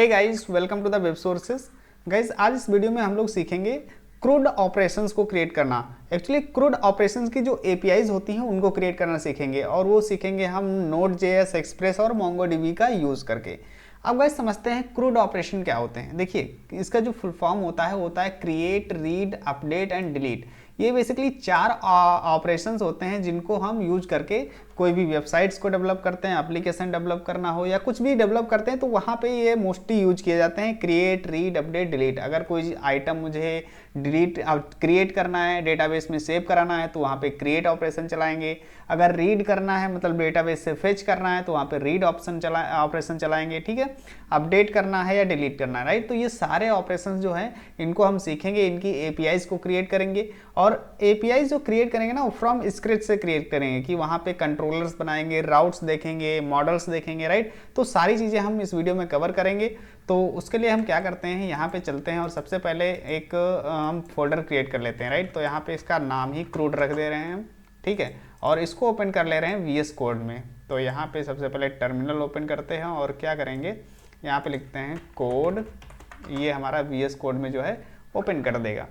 Hey guys, welcome to the web sources. Guys, आज इस video में हम लोग सीखेंगे क्रूड ऑपरेशंस को क्रिएट करना। एक्चुअली क्रूड ऑपरेशंस की जो एपीआईज होती हैं उनको क्रिएट करना सीखेंगे, और वो सीखेंगे हम Node.js, एक्सप्रेस और MongoDB का यूज़ करके। अब गाइस समझते हैं क्रूड ऑपरेशन क्या होते हैं। देखिए, इसका जो फुल फॉर्म होता है create, read, update and delete. ये बेसिकली 4 ऑपरेशंस होते हैं जिनको हम यूज करके कोई भी वेबसाइट्स को डेवलप करते हैं, एप्लीकेशन डेवलप करना हो या कुछ भी डेवलप करते हैं तो वहाँ पे ये मोस्टली यूज किए जाते हैं। Create, read, update, delete. अगर कोई आइटम मुझे डिलीट क्रिएट करना है, डेटाबेस में सेव कराना है तो वहाँ पे क्रिएट ऑपरेशन चलाएंगे। अगर रीड करना है मतलब डेटाबेस से फेच करना है तो वहाँ पे रीड ऑपरेशन चलाएंगे। ठीक है, अपडेट करना है या डिलीट करना है, राइट। तो ये सारे ऑपरेशन जो हैं इनको हम सीखेंगे, इनकी एपीआईज को क्रिएट करेंगे। और एपीआईज जो क्रिएट करेंगे ना वो फ्रॉम स्क्रैच से क्रिएट करेंगे कि वहाँ पे कंट्रोलर्स बनाएंगे, राउट्स देखेंगे, मॉडल्स देखेंगे, राइट। तो सारी चीज़ें हम इस वीडियो में कवर करेंगे। तो उसके लिए हम क्या करते हैं, यहाँ पे चलते हैं और सबसे पहले एक हम फोल्डर क्रिएट कर लेते हैं, राइट। तो यहाँ पे इसका नाम ही क्रूड रख दे रहे हैं हम, ठीक है। और इसको ओपन कर ले रहे हैं VS कोड में। तो यहाँ पे सबसे पहले टर्मिनल ओपन करते हैं और क्या करेंगे, यहाँ पे लिखते हैं कोड। ये हमारा VS कोड में जो है ओपन कर देगा।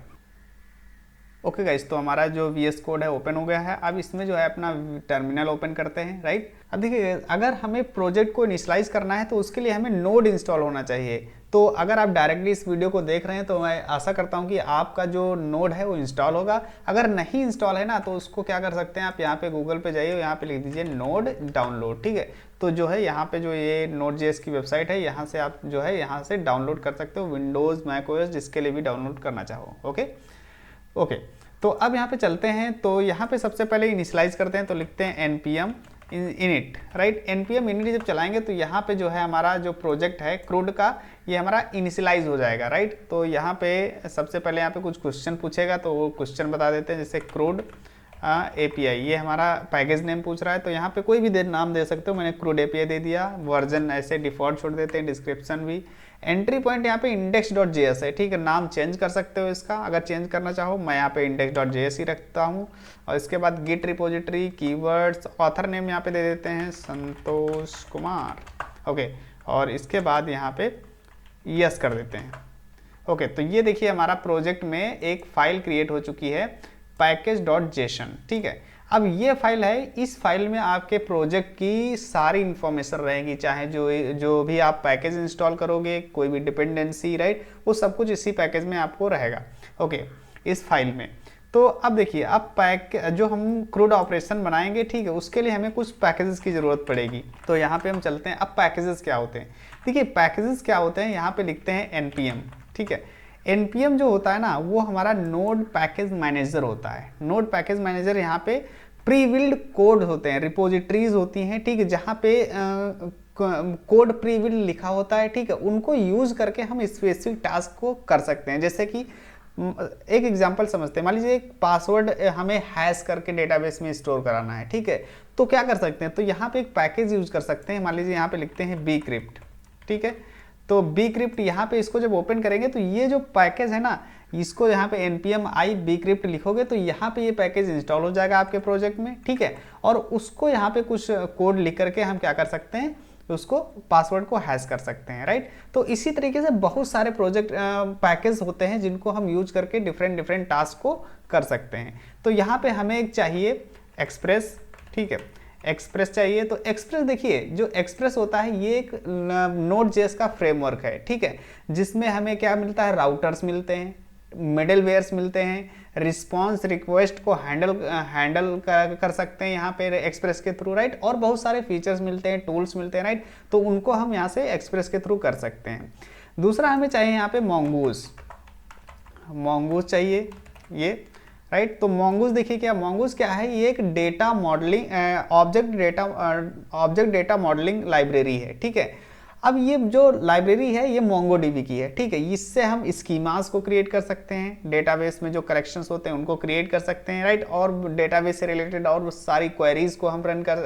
ओके गाइस, तो हमारा जो VS कोड है ओपन हो गया है। अब इसमें जो है अपना टर्मिनल ओपन करते हैं, राइट। अब देखिए, अगर हमें प्रोजेक्ट को इनिशियलाइज करना है तो उसके लिए हमें नोड इंस्टॉल होना चाहिए। तो अगर आप डायरेक्टली इस वीडियो को देख रहे हैं तो मैं आशा करता हूं कि आपका जो नोड है वो इंस्टॉल होगा। अगर नहीं इंस्टॉल है ना तो उसको क्या कर सकते हैं, आप यहाँ पे गूगल पे जाइए, यहाँ पे लिख दीजिए नोड डाउनलोड, ठीक है। तो जो है यहाँ पे जो ये Node.js की वेबसाइट है, यहाँ से आप जो है यहाँ से डाउनलोड कर सकते हो, विंडोज़, मैकओएस, जिसके लिए भी डाउनलोड करना चाहो। ओके, तो अब यहाँ पे चलते हैं। तो यहाँ पे सबसे पहले इनिशियलाइज करते हैं, तो लिखते हैं npm init, right. npm init जब चलाएंगे तो यहाँ पे जो है हमारा जो प्रोजेक्ट है क्रूड का, ये हमारा इनिशियलाइज हो जाएगा, राइट। तो यहाँ पे सबसे पहले यहाँ पे कुछ क्वेश्चन पूछेगा तो वो क्वेश्चन बता देते हैं, जैसे क्रूड API, ये हमारा पैकेज नेम पूछ रहा है तो यहाँ पे कोई भी नाम दे सकते हो। मैंने क्रूड API दे दिया, वर्जन ऐसे डिफॉल्ट छोड़ देते हैं, डिस्क्रिप्शन भी। एंट्री पॉइंट यहाँ पे index.js है, ठीक है। नाम चेंज कर सकते हो इसका अगर चेंज करना चाहो। मैं यहाँ पे index.js ही रखता हूँ। और इसके बाद git repository, keywords, author name यहाँ पे दे देते हैं संतोष कुमार। ओके, और इसके बाद यहाँ पे यस कर देते हैं। ओके, तो ये देखिए हमारा प्रोजेक्ट में एक फाइल क्रिएट हो चुकी है, package.json, ठीक है। अब ये फाइल है, इस फाइल में आपके प्रोजेक्ट की सारी इंफॉर्मेशन रहेगी, चाहे जो भी आप पैकेज इंस्टॉल करोगे, कोई भी डिपेंडेंसी, राइट, वो सब कुछ इसी पैकेज में आपको रहेगा। ओके, इस फाइल में। तो अब देखिए, अब जो हम क्रूड ऑपरेशन बनाएंगे, ठीक है, उसके लिए हमें कुछ पैकेजेस की ज़रूरत पड़ेगी। तो यहाँ पे हम चलते हैं। अब पैकेजेस क्या होते हैं, देखिए पैकेजेस क्या होते हैं, यहाँ पे लिखते हैं npm, ठीक है। npm जो होता है ना वो हमारा नोड पैकेज मैनेजर होता है। नोड पैकेज मैनेजर यहाँ पे प्री बिल्ड कोड होते हैं, रिपोजिटरीज होती हैं, ठीक है, जहाँ पे कोड प्री बिल्ड लिखा होता है, ठीक है। उनको यूज करके हम स्पेसिफिक टास्क को कर सकते हैं। जैसे कि एक एग्जांपल समझते हैं, मान लीजिए एक पासवर्ड हमें हैश करके डेटाबेस में स्टोर कराना है, ठीक है। तो क्या कर सकते हैं, तो यहाँ पे एक पैकेज यूज कर सकते हैं। मान लीजिए यहाँ पे लिखते हैं bcrypt, ठीक है। तो bcrypt यहाँ पे इसको जब ओपन करेंगे तो ये जो पैकेज है ना, इसको यहाँ पे npm i bcrypt लिखोगे तो यहाँ पे ये पैकेज इंस्टॉल हो जाएगा आपके प्रोजेक्ट में, ठीक है। और उसको यहाँ पे कुछ कोड लिख करके हम क्या कर सकते हैं, उसको पासवर्ड को हैश कर सकते हैं, राइट। तो इसी तरीके से बहुत सारे प्रोजेक्ट पैकेज होते हैं जिनको हम यूज करके डिफरेंट टास्क को कर सकते हैं। तो यहाँ पे हमें एक चाहिए एक्सप्रेस, ठीक है, एक्सप्रेस चाहिए। तो एक्सप्रेस देखिए, जो एक्सप्रेस होता है ये एक Node.js का फ्रेमवर्क है, ठीक है, जिसमें हमें क्या मिलता है, राउटर्स मिलते हैं, मिडलवेयर्स मिलते हैं, रिस्पॉन्स रिक्वेस्ट को हैंडल कर सकते हैं यहाँ पे एक्सप्रेस के थ्रू, राइट। और बहुत सारे फीचर्स मिलते हैं, टूल्स मिलते हैं, राइट। तो उनको हम यहाँ से एक्सप्रेस के थ्रू कर सकते हैं। दूसरा हमें चाहिए यहाँ पे mongoose चाहिए ये, राइट। तो mongoose देखिए क्या, mongoose क्या है, ये एक data modelling object data modelling library है, ठीक है। अब ये जो लाइब्रेरी है ये MongoDB की है, ठीक है। इससे हम स्कीमास को क्रिएट कर सकते हैं, डेटाबेस में जो करेक्शंस होते हैं उनको क्रिएट कर सकते हैं, राइट। और डेटाबेस से रिलेटेड और सारी क्वेरीज को हम रन कर,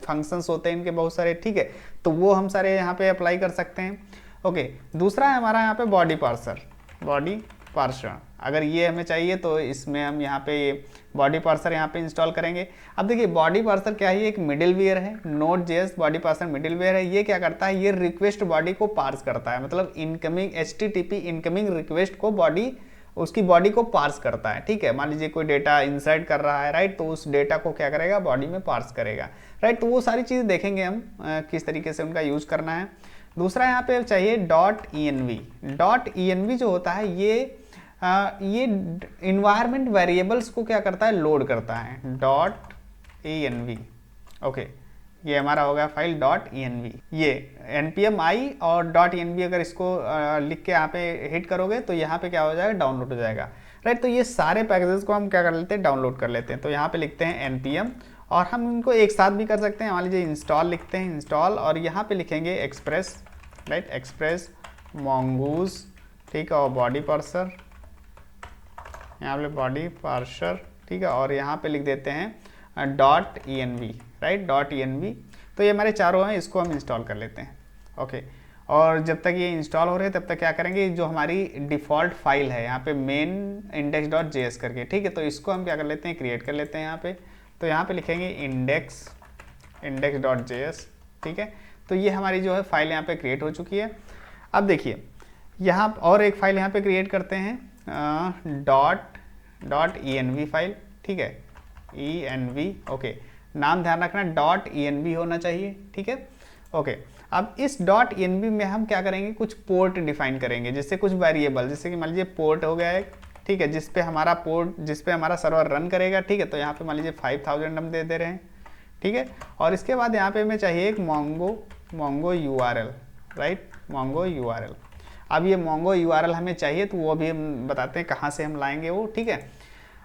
फंक्शंस होते हैं इनके बहुत सारे, ठीक है। तो वो हम सारे यहाँ पे अप्लाई कर सकते हैं। ओके, दूसरा है हमारा यहाँ पे बॉडी पार्सर। अगर ये हमें चाहिए तो इसमें हम यहाँ पे ये बॉडी पार्सर यहाँ पे इंस्टॉल करेंगे। अब देखिए बॉडी पार्सर क्या है, ये एक मिडिलवेयर है, Node.js बॉडी पार्सर मिडिलवेयर है। ये क्या करता है, ये रिक्वेस्ट बॉडी को पार्स करता है, मतलब इनकमिंग HTTP इनकमिंग रिक्वेस्ट को बॉडी उसकी बॉडी को पार्स करता है। ठीक है, मान लीजिए कोई डेटा इंसर्ट कर रहा है, राइट, तो उस डेटा को क्या करेगा, बॉडी में पार्स करेगा, राइट। तो वो सारी चीज़ देखेंगे हम किस तरीके से उनका यूज़ करना है। दूसरा यहाँ पे चाहिए .env। .env जो होता है ये इन्वायरमेंट वेरिएबल्स को क्या करता है, लोड करता है। .env ओके, ये हमारा होगा फाइल .env। ये npm i और .env अगर इसको लिख के यहाँ पे हिट करोगे तो यहाँ पे क्या हो जाएगा, डाउनलोड हो जाएगा, राइट। तो ये सारे पैकेजेस को हम क्या कर लेते हैं, डाउनलोड कर लेते हैं। तो यहाँ पे लिखते हैं npm, और हम इनको एक साथ भी कर सकते हैं। मान लीजिए इंस्टॉल लिखते हैं, इंस्टॉल, और यहाँ पे लिखेंगे एक्सप्रेस, राइट, एक्सप्रेस mongoose, ठीक है, और बॉडी पार्सर, यहाँ पे बॉडी पार्सर, ठीक है, और यहाँ पे लिख देते हैं .env, राइट, .env। तो ये हमारे चारों हैं, इसको हम इंस्टॉल कर लेते हैं। ओके, और जब तक ये इंस्टॉल हो रहे हैं तब तक क्या करेंगे, जो हमारी डिफ़ॉल्ट फाइल है यहाँ पे मेन index.js करके, ठीक है, तो इसको हम क्या कर लेते हैं, क्रिएट कर लेते हैं यहाँ पे। तो यहाँ पे लिखेंगे index.js, ठीक है। तो ये हमारी जो है फाइल यहाँ पे क्रिएट हो चुकी है। अब देखिए यहाँ और एक फाइल यहाँ पे क्रिएट करते हैं .env फाइल, ठीक है, env, ओके, नाम ध्यान रखना .env होना चाहिए, ठीक है, ओके। अब इस .env में हम क्या करेंगे, कुछ पोर्ट डिफाइन करेंगे, जैसे कुछ वेरिएबल, जैसे कि मान लीजिए पोर्ट हो गया है, ठीक है, जिस पे हमारा सर्वर रन करेगा, ठीक है। तो यहाँ पे मान लीजिए 5000 हम दे रहे हैं, ठीक है। और इसके बाद यहाँ पे हमें चाहिए एक mongo URL, right, mongo URL। अब ये mongo URL हमें चाहिए, तो वो भी हम बताते हैं कहाँ से हम लाएंगे वो, ठीक है।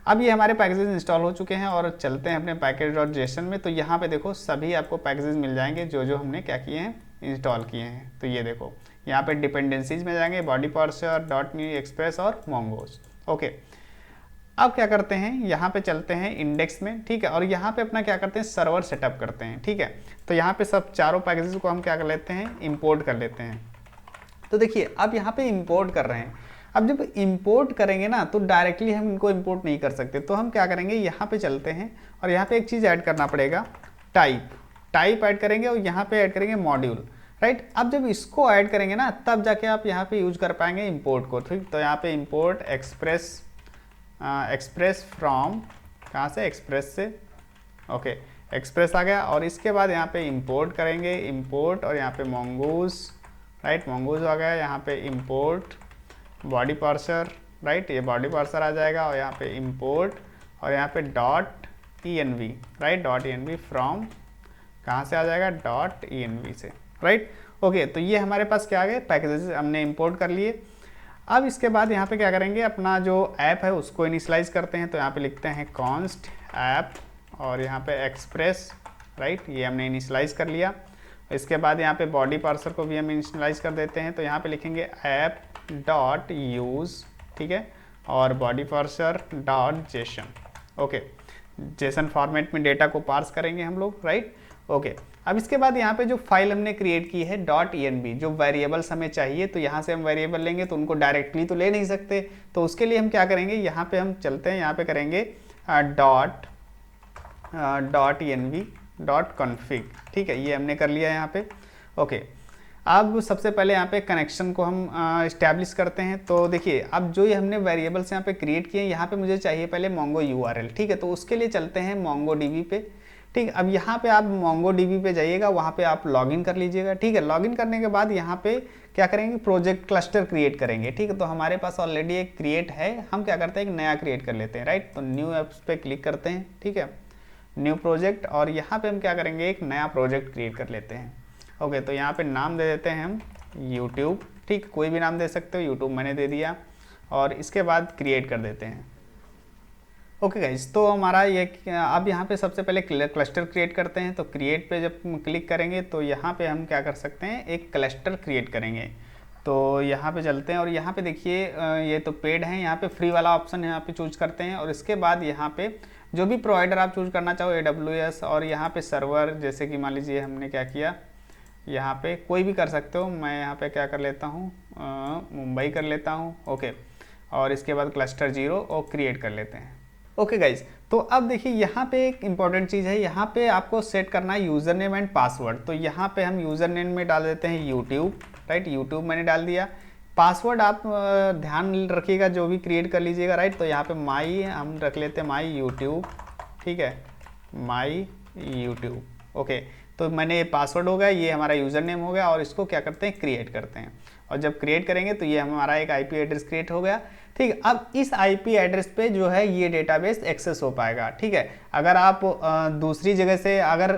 अब ये हमारे पैकेजेस इंस्टॉल हो चुके हैं और चलते हैं अपने package.json में। तो यहाँ पे देखो सभी आपको पैकेजेस मिल जाएंगे जो जो हमने क्या किए हैं, इंस्टॉल किए हैं। तो ये देखो यहाँ पे डिपेंडेंसीज में जाएंगे, बॉडी पार्सर, .new एक्सप्रेस और mongoose, ओके। अब क्या करते हैं, यहाँ पे चलते हैं इंडेक्स में, ठीक है, और यहाँ पे अपना क्या करते हैं, सर्वर सेटअप करते हैं, ठीक है। तो यहाँ पे सब चारों पैकेजेस को हम क्या कर लेते हैं, इंपोर्ट कर लेते हैं। तो देखिए अब यहाँ पे इंपोर्ट कर रहे हैं। अब जब इंपोर्ट करेंगे ना तो डायरेक्टली हम इनको इंपोर्ट नहीं कर सकते, तो हम क्या करेंगे, यहाँ पे चलते हैं और यहाँ पे एक चीज़ ऐड करना पड़ेगा, टाइप ऐड करेंगे, और यहाँ पे ऐड करेंगे मॉड्यूल, राइट। अब जब इसको ऐड करेंगे ना तब जाके आप यहाँ पे यूज कर पाएंगे इंपोर्ट को, ठीक। तो यहाँ पे इंपोर्ट एक्सप्रेस फ्रॉम, कहाँ से, एक्सप्रेस से, ओके, एक्सप्रेस आ गया। और इसके बाद यहाँ पे इंपोर्ट करेंगे, इंपोर्ट, और यहाँ पे mongoose, राइट, mongoose आ गया। यहाँ पे इंपोर्ट बॉडी पार्सर, राइट, ये बॉडी पार्सर आ जाएगा, और यहाँ पे इंपोर्ट, और यहाँ पे .env, राइट, .env फ्रॉम, कहाँ से आ जाएगा, .env से, राइट, ओके। तो ये हमारे पास क्या आ गए, पैकेजेस हमने इंपोर्ट कर लिए। अब इसके बाद यहाँ पे क्या करेंगे, अपना जो ऐप है उसको इनिशियलाइज करते हैं। तो यहाँ पे लिखते हैं const app, और यहाँ पे एक्सप्रेस, राइट, ये हमने इनिशियलाइज कर लिया। इसके बाद यहाँ पे बॉडी पार्सर को भी हम इनिशियलाइज कर देते हैं। तो यहाँ पे लिखेंगे app.use, ठीक है, और body parser .json, okay, JSON format में डेटा को पार्स करेंगे हम लोग, राइट, ओके। अब इसके बाद यहाँ पे जो फाइल हमने क्रिएट की है .env, जो वेरिएबल्स हमें चाहिए, तो यहाँ से हम वेरिएबल लेंगे, तो उनको डायरेक्टली तो ले नहीं सकते, तो उसके लिए हम क्या करेंगे, यहाँ पे हम चलते हैं, यहाँ पे करेंगे .env.config, ठीक है, ये हमने कर लिया यहाँ पे, ओके। अब सबसे पहले यहाँ पे कनेक्शन को हम इस्टेब्लिश करते हैं। तो देखिए अब जो ये हमने वेरिएबल्स यहाँ पे क्रिएट किए हैं, यहाँ पे मुझे चाहिए पहले mongo URL, ठीक है। तो उसके लिए चलते हैं MongoDB पे, ठीक। अब यहाँ पे आप MongoDB पे जाइएगा, वहाँ पे आप लॉगिन कर लीजिएगा, ठीक है। लॉगिन करने के बाद यहाँ पे क्या करेंगे, प्रोजेक्ट क्लस्टर क्रिएट करेंगे, ठीक है। तो हमारे पास ऑलरेडी एक क्रिएट है, हम क्या करते हैं, एक नया क्रिएट कर लेते हैं, राइट। तो न्यू एप्स पे क्लिक करते हैं, ठीक है, न्यू प्रोजेक्ट, और यहाँ पे हम क्या करेंगे, एक नया प्रोजेक्ट क्रिएट कर लेते हैं, ओके। तो यहाँ पे नाम दे देते हैं हम यूट्यूब, ठीक, कोई भी नाम दे सकते हो, यूट्यूब मैंने दे दिया, और इसके बाद क्रिएट कर देते हैं, ओके गाइज। तो हमारा ये अब यहाँ पे सबसे पहले क्लस्टर क्रिएट करते हैं। तो क्रिएट पे जब क्लिक करेंगे तो यहाँ पे हम क्या कर सकते हैं, एक क्लस्टर क्रिएट करेंगे। तो यहाँ पे चलते हैं, और यहाँ पे देखिए ये तो पेड है, यहाँ पे फ्री वाला ऑप्शन यहाँ पे चूज करते हैं। और इसके बाद यहाँ पे जो भी प्रोवाइडर आप चूज करना चाहो, AWS, और यहाँ पे सर्वर, जैसे कि मान लीजिए हमने क्या किया, यहाँ पे कोई भी कर सकते हो, मैं यहाँ पे क्या कर लेता हूँ, मुंबई कर लेता हूँ, ओके। और इसके बाद क्लस्टर 0 और क्रिएट कर लेते हैं। ओके गाइज, तो अब देखिए यहाँ पे एक इंपॉर्टेंट चीज़ है, यहाँ पे आपको सेट करना है यूज़र नेम एंड पासवर्ड। तो यहाँ पे हम यूज़र नेम में डाल देते हैं यूट्यूब, राइट, यूट्यूब मैंने डाल दिया। पासवर्ड आप ध्यान रखिएगा जो भी क्रिएट कर लीजिएगा, राइट। तो यहाँ पे माई हम रख लेते हैं माई यूट्यूब, ठीक है, माई यूट्यूब। ओके, तो मैंने ये पासवर्ड हो गया, ये हमारा यूज़र नेम हो गया, और इसको क्या करते हैं, क्रिएट करते हैं। और जब क्रिएट करेंगे तो ये हमारा एक आईपी एड्रेस क्रिएट हो गया, ठीक है। अब इस आईपी एड्रेस पे जो है ये डेटाबेस एक्सेस हो पाएगा, ठीक है। अगर आप दूसरी जगह से, अगर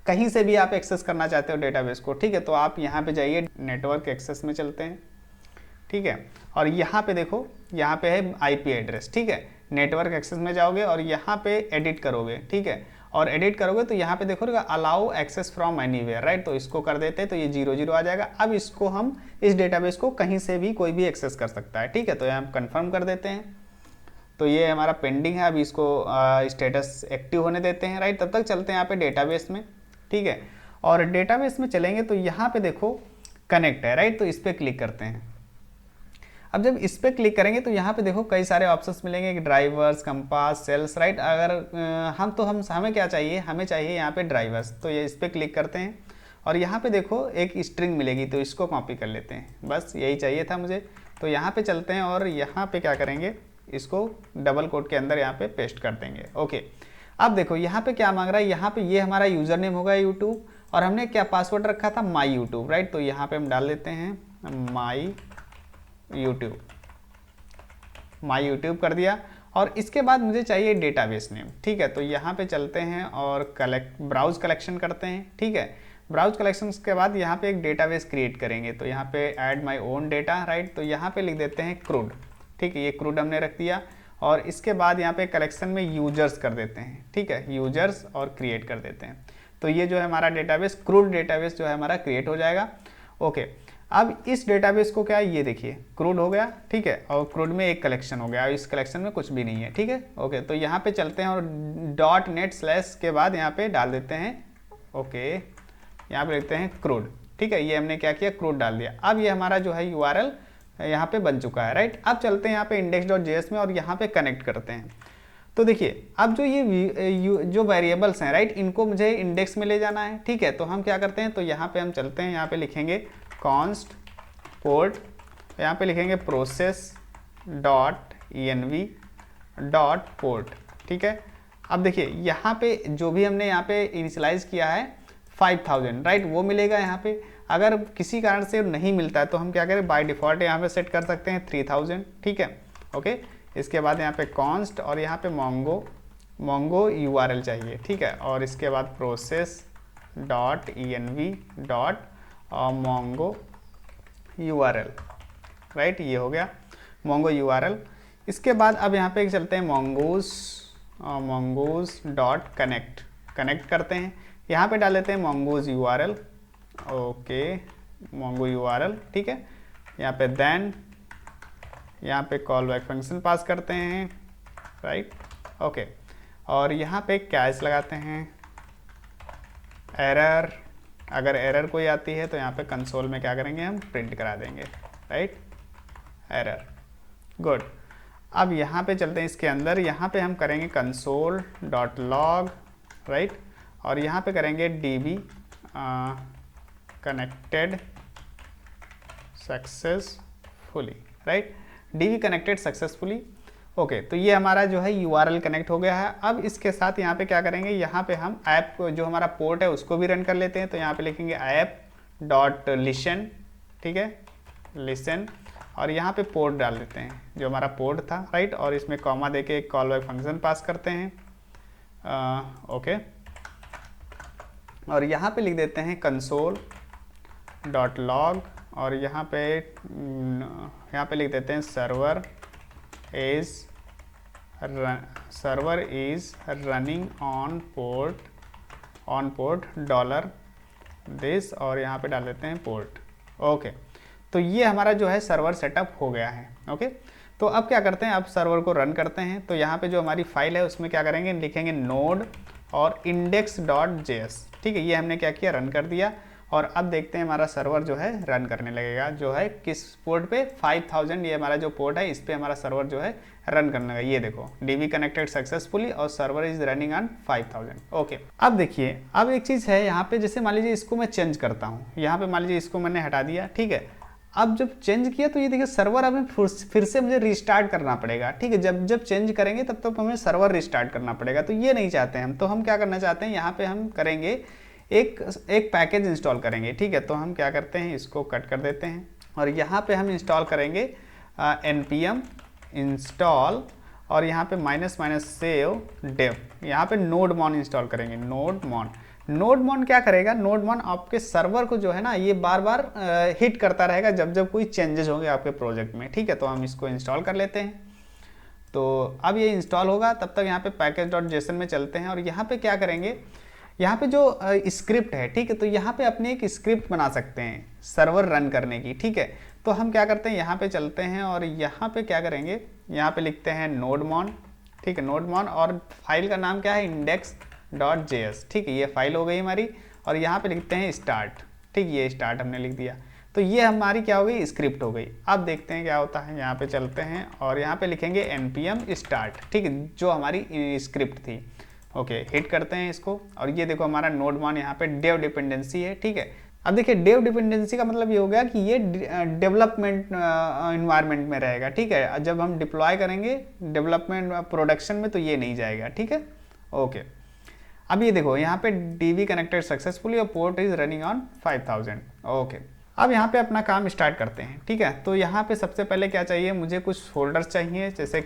कहीं से भी आप एक्सेस करना चाहते हो डेटाबेस को, ठीक है, तो आप यहाँ पे जाइए, नेटवर्क एक्सेस में चलते हैं, ठीक है। और यहाँ पे देखो, यहाँ पे है आईपी एड्रेस, ठीक है। नेटवर्क एक्सेस में जाओगे और यहाँ पे एडिट करोगे, ठीक है। और एडिट करोगे तो यहाँ पे देखो allow access from anywhere, right. तो इसको कर देते हैं तो ये 0 आ जाएगा। अब इसको हम इस डेटाबेस को कहीं से भी कोई भी एक्सेस कर सकता है, ठीक है। तो यहाँ हम कंफर्म कर देते हैं। तो ये हमारा पेंडिंग है, अभी इसको स्टेटस एक्टिव होने देते हैं, राइट। तब तक चलते हैं यहाँ पे डेटाबेस में, ठीक है। और डेटाबेस में चलेंगे तो यहाँ पे देखो कनेक्ट है, राइट। तो इस पर क्लिक करते हैं। अब जब इस पर क्लिक करेंगे तो यहाँ पे देखो कई सारे ऑप्शंस मिलेंगे कि ड्राइवर्स, कंपास, सेल्स, राइट। अगर हमें क्या चाहिए, हमें चाहिए यहाँ पे ड्राइवर्स। तो ये इस पर क्लिक करते हैं और यहाँ पे देखो एक स्ट्रिंग मिलेगी, तो इसको कॉपी कर लेते हैं, बस यही चाहिए था मुझे। तो यहाँ पे चलते हैं और यहाँ पे क्या करेंगे, इसको डबल कोट के अंदर यहाँ पे पेस्ट कर देंगे। ओके, अब देखो यहाँ पे क्या मांग रहा है, यहाँ पे ये हमारा यूज़र नेम होगा यूट्यूब, और हमने क्या पासवर्ड रखा था, माई यूट्यूब, राइट। तो यहाँ पे हम डाल देते हैं माई यूट्यूब कर दिया। और इसके बाद मुझे चाहिए डेटाबेस नेम, ठीक है। तो यहाँ पे चलते हैं और ब्राउज कलेक्शन करते हैं, ठीक है। ब्राउज कलेक्शन के बाद यहाँ पे एक डेटाबेस क्रिएट करेंगे। तो यहाँ पे add my own data, right. तो यहाँ पे लिख देते हैं क्रूड, ठीक है, ये क्रूड हमने रख दिया। और इसके बाद यहाँ पे कलेक्शन में यूजर्स कर देते हैं, ठीक है, यूजर्स, और क्रिएट कर देते हैं। तो ये जो है हमारा डेटाबेस, क्रूड डेटाबेस जो है हमारा क्रिएट हो जाएगा। ओके, अब इस डेटाबेस को क्या है, ये देखिए क्रूड हो गया, ठीक है। और क्रूड में एक कलेक्शन हो गया, इस कलेक्शन में कुछ भी नहीं है, ठीक है। ओके, तो यहाँ पे चलते हैं और .net/ के बाद यहाँ पे डाल देते हैं, ओके, यहाँ पे लिखते हैं क्रूड, ठीक है। ये हमने क्या किया, क्रूड डाल दिया। अब ये हमारा जो है URL यहाँ पे बन चुका है, राइट। अब चलते हैं यहाँ पे index.js में और यहाँ पे कनेक्ट करते हैं। तो देखिए अब जो ये जो वेरिएबल्स हैं, राइट, इनको मुझे इंडेक्स में ले जाना है, ठीक है। तो हम क्या करते हैं, तो यहाँ पे हम चलते हैं, यहाँ पे लिखेंगे const port, यहाँ पे लिखेंगे process.env.port, ठीक है। अब देखिए यहाँ पे जो भी हमने यहाँ पे इनिशियलाइज किया है 5000, राइट, वो मिलेगा यहाँ पे। अगर किसी कारण से नहीं मिलता है तो हम क्या करें, बाय डिफ़ॉल्ट यहाँ पे सेट कर सकते हैं 3000, ठीक है। ओके, इसके बाद यहाँ पे const और यहाँ पे mongo URL चाहिए, ठीक है। और इसके बाद process.env.mongo URL, राइट, ये हो गया mongo URL। इसके बाद अब यहाँ पे चलते हैं mongoose.connect, कनेक्ट करते हैं। यहाँ पे डाल देते हैं mongoose URL, okay, mongo URL, ठीक है। यहाँ पे देन यहाँ पे कॉल बैक फंक्शन पास करते हैं, राइट, ओके। और यहाँ पे कैच लगाते हैं, एरर, अगर एरर कोई आती है तो यहाँ पे कंसोल में क्या करेंगे, हम प्रिंट करा देंगे, राइट, एरर, गुड। अब यहाँ पे चलते हैं इसके अंदर, यहाँ पे हम करेंगे console.log, राइट। और यहाँ पे करेंगे db connected successfully, right, db connected successfully. Okay, तो ये हमारा जो है URL कनेक्ट हो गया है। अब इसके साथ यहाँ पे क्या करेंगे, यहाँ पे हम ऐप जो हमारा पोर्ट है उसको भी रन कर लेते हैं। तो यहाँ पे लिखेंगे app.listen, ठीक है, listen, और यहाँ पे पोर्ट डाल देते हैं जो हमारा पोर्ट था, राइट। और इसमें कॉमा देके एक कॉल बैक फंक्शन पास करते हैं, ओके। और यहाँ पे लिख देते हैं console.log, और यहाँ पे लिख देते हैं server is running on port $this, और यहाँ पे डाल देते हैं पोर्ट, ओके। तो ये हमारा जो है सर्वर सेटअप हो गया है, ओके। तो अब क्या करते हैं, अब सर्वर को रन करते हैं। तो यहाँ पे जो हमारी फाइल है उसमें क्या करेंगे, लिखेंगे node और index.js, ठीक है। ये हमने क्या किया, रन कर दिया। और अब देखते हैं हमारा सर्वर जो है रन करने लगेगा, जो है किस पोर्ट पे 5000, ये हमारा जो पोर्ट है इस पे हमारा सर्वर जो है रन करने लगा। ये देखो डीबी कनेक्टेड सक्सेसफुली और server is running on 5000। Okay, अब देखिए अब एक चीज़ है यहाँ पे, जैसे मान लीजिए इसको मैं चेंज करता हूँ, यहाँ पे मान लीजिए इसको मैंने हटा दिया, ठीक है। अब जब चेंज किया तो ये देखिए सर्वर हमें फिर से मुझे रिस्टार्ट करना पड़ेगा, ठीक है। जब चेंज करेंगे तब तक हमें सर्वर रिस्टार्ट करना पड़ेगा, तो ये नहीं चाहते हम। तो हम क्या करना चाहते हैं, यहाँ पे हम करेंगे एक पैकेज इंस्टॉल करेंगे, ठीक है। तो हम क्या करते हैं, इसको कट कर देते हैं और यहाँ पे हम इंस्टॉल करेंगे npm इंस्टॉल और यहाँ पे -सेव dev, यहाँ पे नोडमॉन इंस्टॉल करेंगे। नोडमॉन क्या करेगा, नोडमॉन आपके सर्वर को जो है ना ये बार बार हिट करता रहेगा जब कोई चेंजेस होंगे आपके प्रोजेक्ट में, ठीक है। तो हम इसको इंस्टॉल कर लेते हैं। तो अब ये इंस्टॉल होगा, तब तक यहाँ पे package.json में चलते हैं और यहाँ पे क्या करेंगे, यहाँ पे जो स्क्रिप्ट है, ठीक है। तो यहाँ पे अपनी एक स्क्रिप्ट बना सकते हैं सर्वर रन करने की, ठीक है। तो हम क्या करते हैं, यहाँ पे चलते हैं और यहाँ पे क्या करेंगे, यहाँ पे लिखते हैं नोडमॉन, ठीक है, नोडमॉन, और फाइल का नाम क्या है, index.js, ठीक है। ये फाइल हो गई हमारी और यहाँ पे लिखते हैं स्टार्ट, ठीक, ये स्टार्ट हमने लिख दिया। तो ये हमारी क्या हो गई, स्क्रिप्ट हो गई। अब देखते हैं क्या होता है, यहाँ पे चलते हैं और यहाँ पे लिखेंगे npm start, ठीक है, जो हमारी स्क्रिप्ट थी। ओके, हिट करते हैं इसको और ये देखो हमारा नोडमॉन यहाँ पे डेव डिपेंडेंसी है, ठीक है। अब देखिए डेव डिपेंडेंसी का मतलब ये हो गया कि ये डेवलपमेंट इन्वायरमेंट में रहेगा, ठीक है। जब हम डिप्लॉय करेंगे डेवलपमेंट प्रोडक्शन में तो ये नहीं जाएगा, ठीक है। ओके, अब ये देखो यहाँ पे डीबी कनेक्टेड सक्सेसफुली और port is running on 5000। Okay, अब यहाँ पे अपना काम स्टार्ट करते हैं, ठीक है। तो यहाँ पे सबसे पहले क्या चाहिए, मुझे कुछ फोल्डर्स चाहिए, जैसे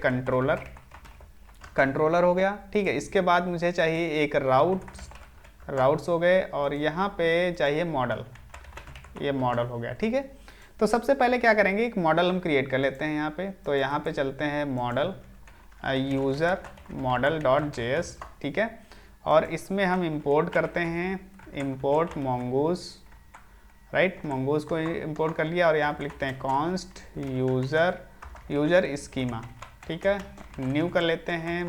कंट्रोलर हो गया, ठीक है। इसके बाद मुझे चाहिए एक राउट्स हो गए और यहाँ पे चाहिए मॉडल, ये मॉडल हो गया, ठीक है। तो सबसे पहले क्या करेंगे, एक मॉडल हम क्रिएट कर लेते हैं यहाँ पे। तो यहाँ पे चलते हैं मॉडल यूज़र model.js, ठीक है। और इसमें हम इंपोर्ट करते हैं, इंपोर्ट mongoose, राइट, mongoose को इंपोर्ट कर लिया और यहाँ पे लिखते हैं const यूज़र स्कीमा, ठीक है। न्यू कर लेते हैं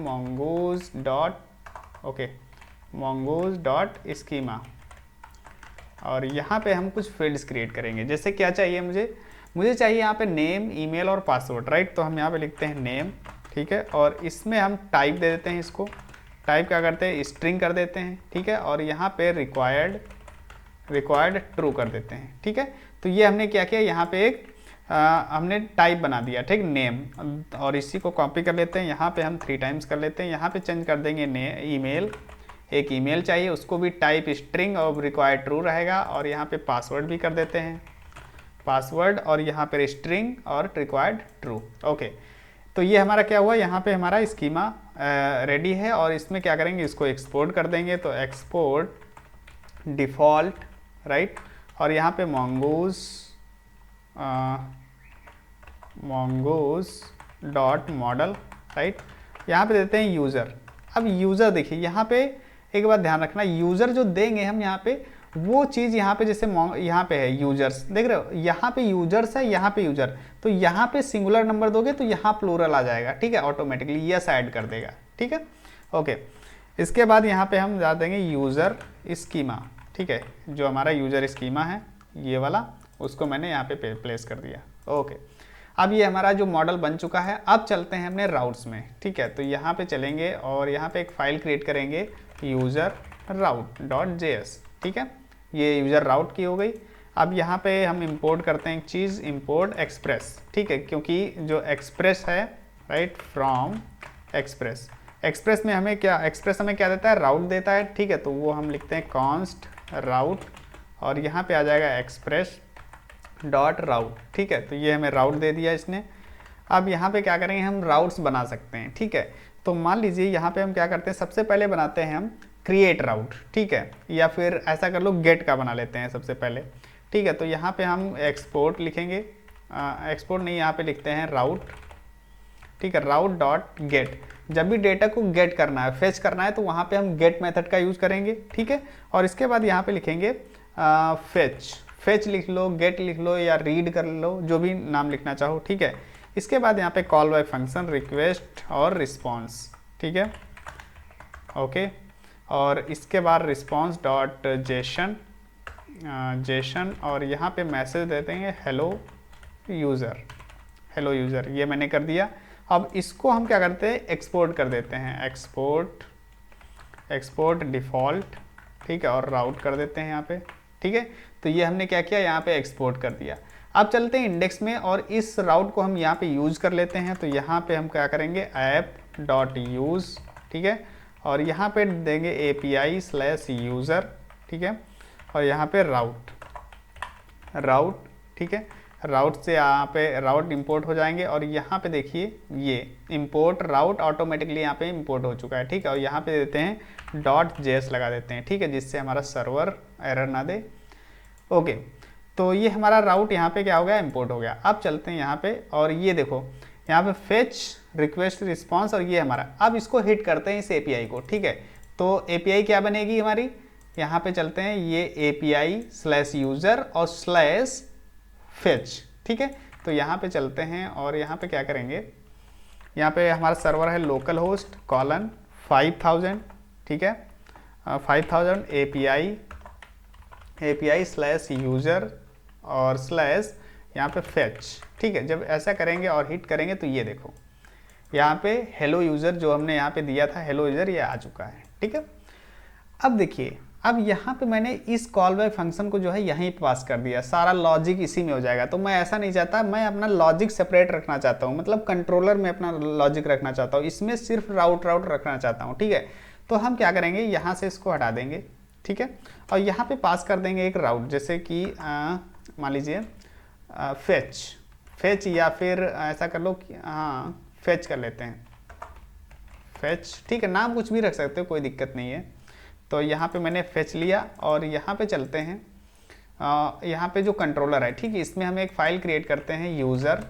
mongoose.schema और यहाँ पे हम कुछ फील्ड्स क्रिएट करेंगे। जैसे क्या चाहिए मुझे चाहिए यहाँ पे नेम, ईमेल और पासवर्ड, राइट। तो हम यहाँ पे लिखते हैं नेम, ठीक है। और इसमें हम टाइप दे देते हैं, इसको टाइप क्या करते हैं, स्ट्रिंग कर देते हैं, ठीक है। और यहाँ पे रिक्वायर्ड ट्रू कर देते हैं, ठीक है। तो ये हमने क्या किया, यहाँ पे एक हमने टाइप बना दिया, ठीक, नेम। और इसी को कॉपी कर लेते हैं, यहाँ पे हम 3 टाइम्स कर लेते हैं, यहाँ पे चेंज कर देंगे ईमेल, एक ईमेल चाहिए, उसको भी टाइप स्ट्रिंग और रिक्वायर्ड ट्रू रहेगा। और यहाँ पे पासवर्ड भी कर देते हैं, पासवर्ड और यहाँ पे स्ट्रिंग और रिक्वायर्ड ट्रू। ओके, तो ये हमारा क्या हुआ, यहाँ पे हमारा स्कीमा रेडी है। और इसमें क्या करेंगे, इसको एक्सपोर्ट कर देंगे। तो एक्सपोर्ट डिफ़ॉल्ट, राइट। और यहाँ पे mongoose.model, राइट। यहाँ पे देते हैं यूज़र। अब यूज़र देखिए यहाँ पे एक बात ध्यान रखना, यूज़र जो देंगे हम यहाँ पे वो चीज़ यहाँ पे, जैसे यहाँ पे है यूजर्स, देख रहे हो, यहाँ पे यूजर्स है, यहाँ पे यूजर, तो यहाँ पे सिंगुलर नंबर दोगे तो यहाँ प्लूरल आ जाएगा, ठीक है, ऑटोमेटिकली यस ऐड कर देगा, ठीक है। ओके, इसके बाद यहाँ पे हम डाल देंगे यूज़र स्कीमा, ठीक है, जो हमारा यूज़र स्कीमा है ये वाला, उसको मैंने यहाँ पे प्लेस कर दिया। ओके, अब ये हमारा जो मॉडल बन चुका है। अब चलते हैं अपने राउट्स में, ठीक है। तो यहाँ पे चलेंगे और यहाँ पे एक फाइल क्रिएट करेंगे यूज़र route.js, ठीक है, ये यूज़र राउट की हो गई। अब यहाँ पे हम इंपोर्ट करते हैं एक चीज़, इंपोर्ट एक्सप्रेस, ठीक है, क्योंकि जो एक्सप्रेस है, राइट, फ्रॉम एक्सप्रेस में हमें क्या, एक्सप्रेस हमें क्या देता है, राउट देता है, ठीक है। तो वो हम लिखते हैं कॉन्स्ट राउट और यहाँ पे आ जाएगा एक्सप्रेस डॉट राउट, ठीक है। तो ये हमें राउट दे दिया इसने। अब यहाँ पे क्या करेंगे, हम राउट्स बना सकते हैं, ठीक है। तो मान लीजिए यहाँ पे हम क्या करते हैं, सबसे पहले बनाते हैं हम क्रिएट राउट, ठीक है, या फिर ऐसा कर लो गेट का बना लेते हैं सबसे पहले, ठीक है। तो यहाँ पे हम एक्सपोर्ट लिखेंगे, एक्सपोर्ट नहीं, यहाँ पे लिखते हैं राउट, ठीक है, राउट डॉट गेट। जब भी डेटा को गेट करना है, फेच करना है, तो वहाँ पे हम गेट मेथड का यूज़ करेंगे, ठीक है। और इसके बाद यहाँ पे लिखेंगे फेच लिख लो, गेट लिख लो या रीड कर लो, जो भी नाम लिखना चाहो, ठीक है। इसके बाद यहाँ पे कॉल बैक फंक्शन, रिक्वेस्ट और रिस्पॉन्स, ठीक है, ओके। और इसके बाद रिस्पॉन्स डॉट जेसन, जेसन और यहाँ पे मैसेज देते हैं हेलो यूज़र, हेलो यूज़र, ये मैंने कर दिया। अब इसको हम क्या करते हैं, एक्सपोर्ट कर देते हैं, एक्सपोर्ट डिफ़ॉल्ट, ठीक है, और राउट कर देते हैं यहाँ पे, ठीक है। तो ये हमने क्या किया, यहाँ पे एक्सपोर्ट कर दिया। अब चलते हैं इंडेक्स में और इस राउट को हम यहाँ पे यूज़ कर लेते हैं। तो यहाँ पे हम क्या करेंगे, app.use, ठीक है, और यहाँ पे देंगे API/user, ठीक है, और यहाँ पे राउट, ठीक है, राउट से यहाँ पे राउट इंपोर्ट हो जाएंगे और यहाँ पे देखिए ये इंपोर्ट राउट ऑटोमेटिकली यहाँ पे इंपोर्ट हो चुका है, ठीक है, और यहाँ पे देते हैं .js लगा देते हैं, ठीक है, जिससे हमारा सर्वर एरर ना दे। ओके, तो ये हमारा राउट यहाँ पे क्या हो गया, इंपोर्ट हो गया। अब चलते हैं यहाँ पे और ये देखो यहाँ पे फेच रिक्वेस्ट रिस्पॉन्स और ये हमारा, अब इसको हिट करते हैं इस API को, ठीक है। तो API क्या बनेगी हमारी, यहाँ पे चलते हैं, ये API/user और /fetch, ठीक है। तो यहाँ पे चलते हैं और यहाँ पे क्या करेंगे, यहाँ पे हमारा सर्वर है लोकल होस्ट कॉलन 5000, ठीक है, 5000 API/user और यहाँ पे fetch, ठीक है। जब ऐसा करेंगे और हिट करेंगे तो ये देखो यहाँ पे हेलो यूज़र जो हमने यहाँ पे दिया था, हेलो यूज़र, ये आ चुका है, ठीक है। अब देखिए, अब यहाँ पे मैंने इस कॉल बाय फंक्शन को जो है यहीं पास कर दिया, सारा लॉजिक इसी में हो जाएगा। तो मैं ऐसा नहीं चाहता, मैं अपना लॉजिक सेपरेट रखना चाहता हूँ, मतलब कंट्रोलर में अपना लॉजिक रखना चाहता हूँ, इसमें सिर्फ राउट रखना चाहता हूँ, ठीक है। तो हम क्या करेंगे, यहाँ से इसको हटा देंगे, ठीक है, और यहाँ पे पास कर देंगे एक राउट, जैसे कि मान लीजिए फेच या फिर ऐसा कर लो कि हाँ फेच कर लेते हैं, फेच, ठीक है, नाम कुछ भी रख सकते हो, कोई दिक्कत नहीं है। तो यहाँ पे मैंने फेच लिया और यहाँ पे चलते हैं, यहाँ पे जो कंट्रोलर है, ठीक है, इसमें हम एक फाइल क्रिएट करते हैं यूज़र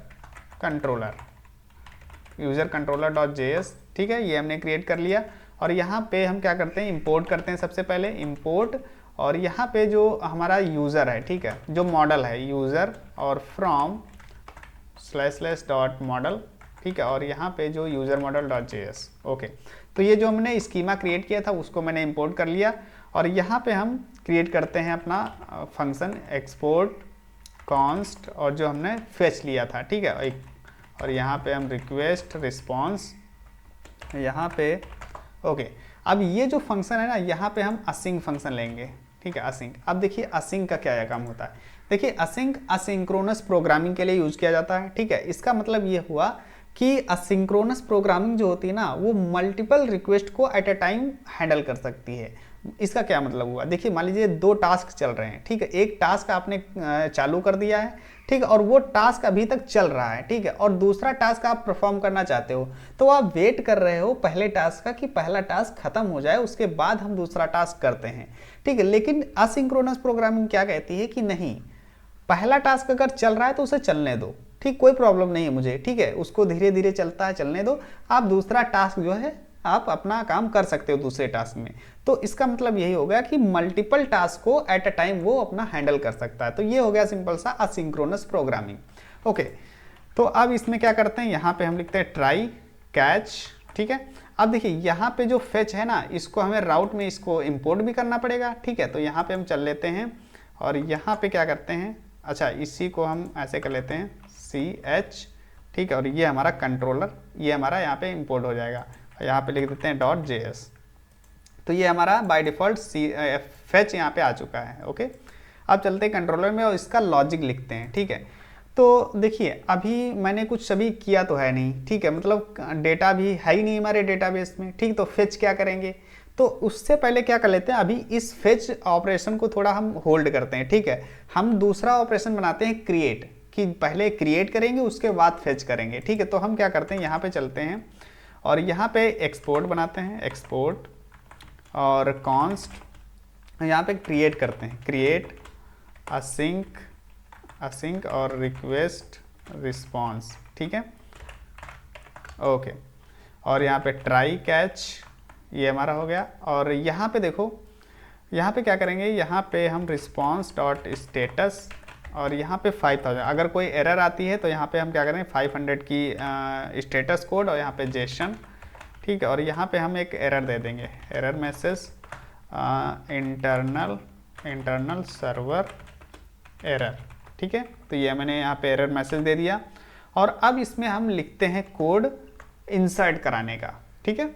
कंट्रोलर.js, ठीक है, ये हमने क्रिएट कर लिया। और यहाँ पे हम क्या करते हैं, इंपोर्ट करते हैं, सबसे पहले इंपोर्ट, और यहाँ पे जो हमारा यूज़र है, ठीक है, जो मॉडल है यूज़र और फ्रॉम //model, ठीक है, और यहाँ पे जो यूज़र मॉडल.js, ओके। तो ये जो हमने स्कीमा क्रिएट किया था उसको मैंने इंपोर्ट कर लिया और यहाँ पे हम क्रिएट करते हैं अपना फंक्शन एक्सपोर्ट कॉन्स्ट और जो हमने फेच लिया था, ठीक है, और यहाँ पे हम रिक्वेस्ट रिस्पॉन्स यहाँ पे, ओके। अब ये जो फंक्शन है ना, यहाँ पे हम असिंक फंक्शन लेंगे, ठीक है, असिंक। अब देखिए असिंक का क्या काम होता है, देखिए असिंक असिंक्रोनस प्रोग्रामिंग के लिए यूज किया जाता है, ठीक है। इसका मतलब ये हुआ कि असिंक्रोनस प्रोग्रामिंग जो होती है ना, वो मल्टीपल रिक्वेस्ट को एट अ टाइम हैंडल कर सकती है। इसका क्या मतलब हुआ, देखिए मान लीजिए 2 टास्क चल रहे हैं, ठीक है, एक टास्क आपने चालू कर दिया है, ठीक है, और वो टास्क अभी तक चल रहा है, ठीक है, और दूसरा टास्क आप परफॉर्म करना चाहते हो, तो आप वेट कर रहे हो पहले टास्क का कि पहला टास्क खत्म हो जाए, उसके बाद हम दूसरा टास्क करते हैं, ठीक है। लेकिन असिंक्रोनस प्रोग्रामिंग क्या कहती है कि नहीं, पहला टास्क अगर चल रहा है तो उसे चलने दो, ठीक, कोई प्रॉब्लम नहीं है मुझे, ठीक है, उसको धीरे धीरे चलता है, चलने दो, आप दूसरा टास्क जो है आप अपना काम कर सकते हो दूसरे टास्क में। तो इसका मतलब यही हो गया कि मल्टीपल टास्क को एट अ टाइम वो अपना हैंडल कर सकता है। तो ये हो गया सिंपल सा असिंक्रोनस प्रोग्रामिंग, ओके। तो अब इसमें क्या करते हैं, यहाँ पे हम लिखते हैं ट्राई कैच, ठीक है। अब देखिए यहाँ पे जो फेच है ना, इसको हमें राउट में इसको इंपोर्ट भी करना पड़ेगा, ठीक है। तो यहाँ पे हम चल लेते हैं और यहाँ पे क्या करते हैं, अच्छा इसी को हम ऐसे कर लेते हैं CH, ठीक है, और ये हमारा कंट्रोलर, ये हमारा यहाँ पे इंपोर्ट हो जाएगा, यहाँ पे लिख देते हैं .js। तो ये हमारा बाय डिफ़ॉल्ट फेच यहाँ पे आ चुका है, ओके। अब चलते हैं कंट्रोलर में और इसका लॉजिक लिखते हैं, ठीक है। तो देखिए अभी मैंने कुछ अभी किया तो है नहीं, ठीक है, मतलब डेटा भी है ही नहीं हमारे डेटाबेस में, ठीक। तो फेच क्या करेंगे, तो उससे पहले क्या कर लेते हैं, अभी इस फेच ऑपरेशन को थोड़ा हम होल्ड करते हैं, ठीक है। हम दूसरा ऑपरेशन बनाते हैं क्रिएट, कि पहले क्रिएट करेंगे उसके बाद फेच करेंगे, ठीक है। तो हम क्या करते हैं, यहाँ पे चलते हैं और यहाँ पे एक्सपोर्ट बनाते हैं, एक्सपोर्ट और कॉन्स्ट, यहाँ पे क्रिएट करते हैं, क्रिएट असिंक और रिक्वेस्ट रिस्पॉन्स, ठीक है, ओके। और यहाँ पे ट्राई कैच, ये हमारा हो गया। और यहाँ पे देखो, यहाँ पे क्या करेंगे, यहाँ पे हम response.status और यहाँ पे 5000, अगर कोई एरर आती है तो यहाँ पे हम क्या करेंगे 500 की स्टेटस कोड और यहाँ पे जेसन, ठीक है। और यहाँ पे हम एक एरर दे देंगे, error message internal internal server error. ठीक है, तो ये मैंने यहाँ पे एरर मैसेज दे दिया और अब इसमें हम लिखते हैं कोड इंसर्ट कराने का। ठीक है,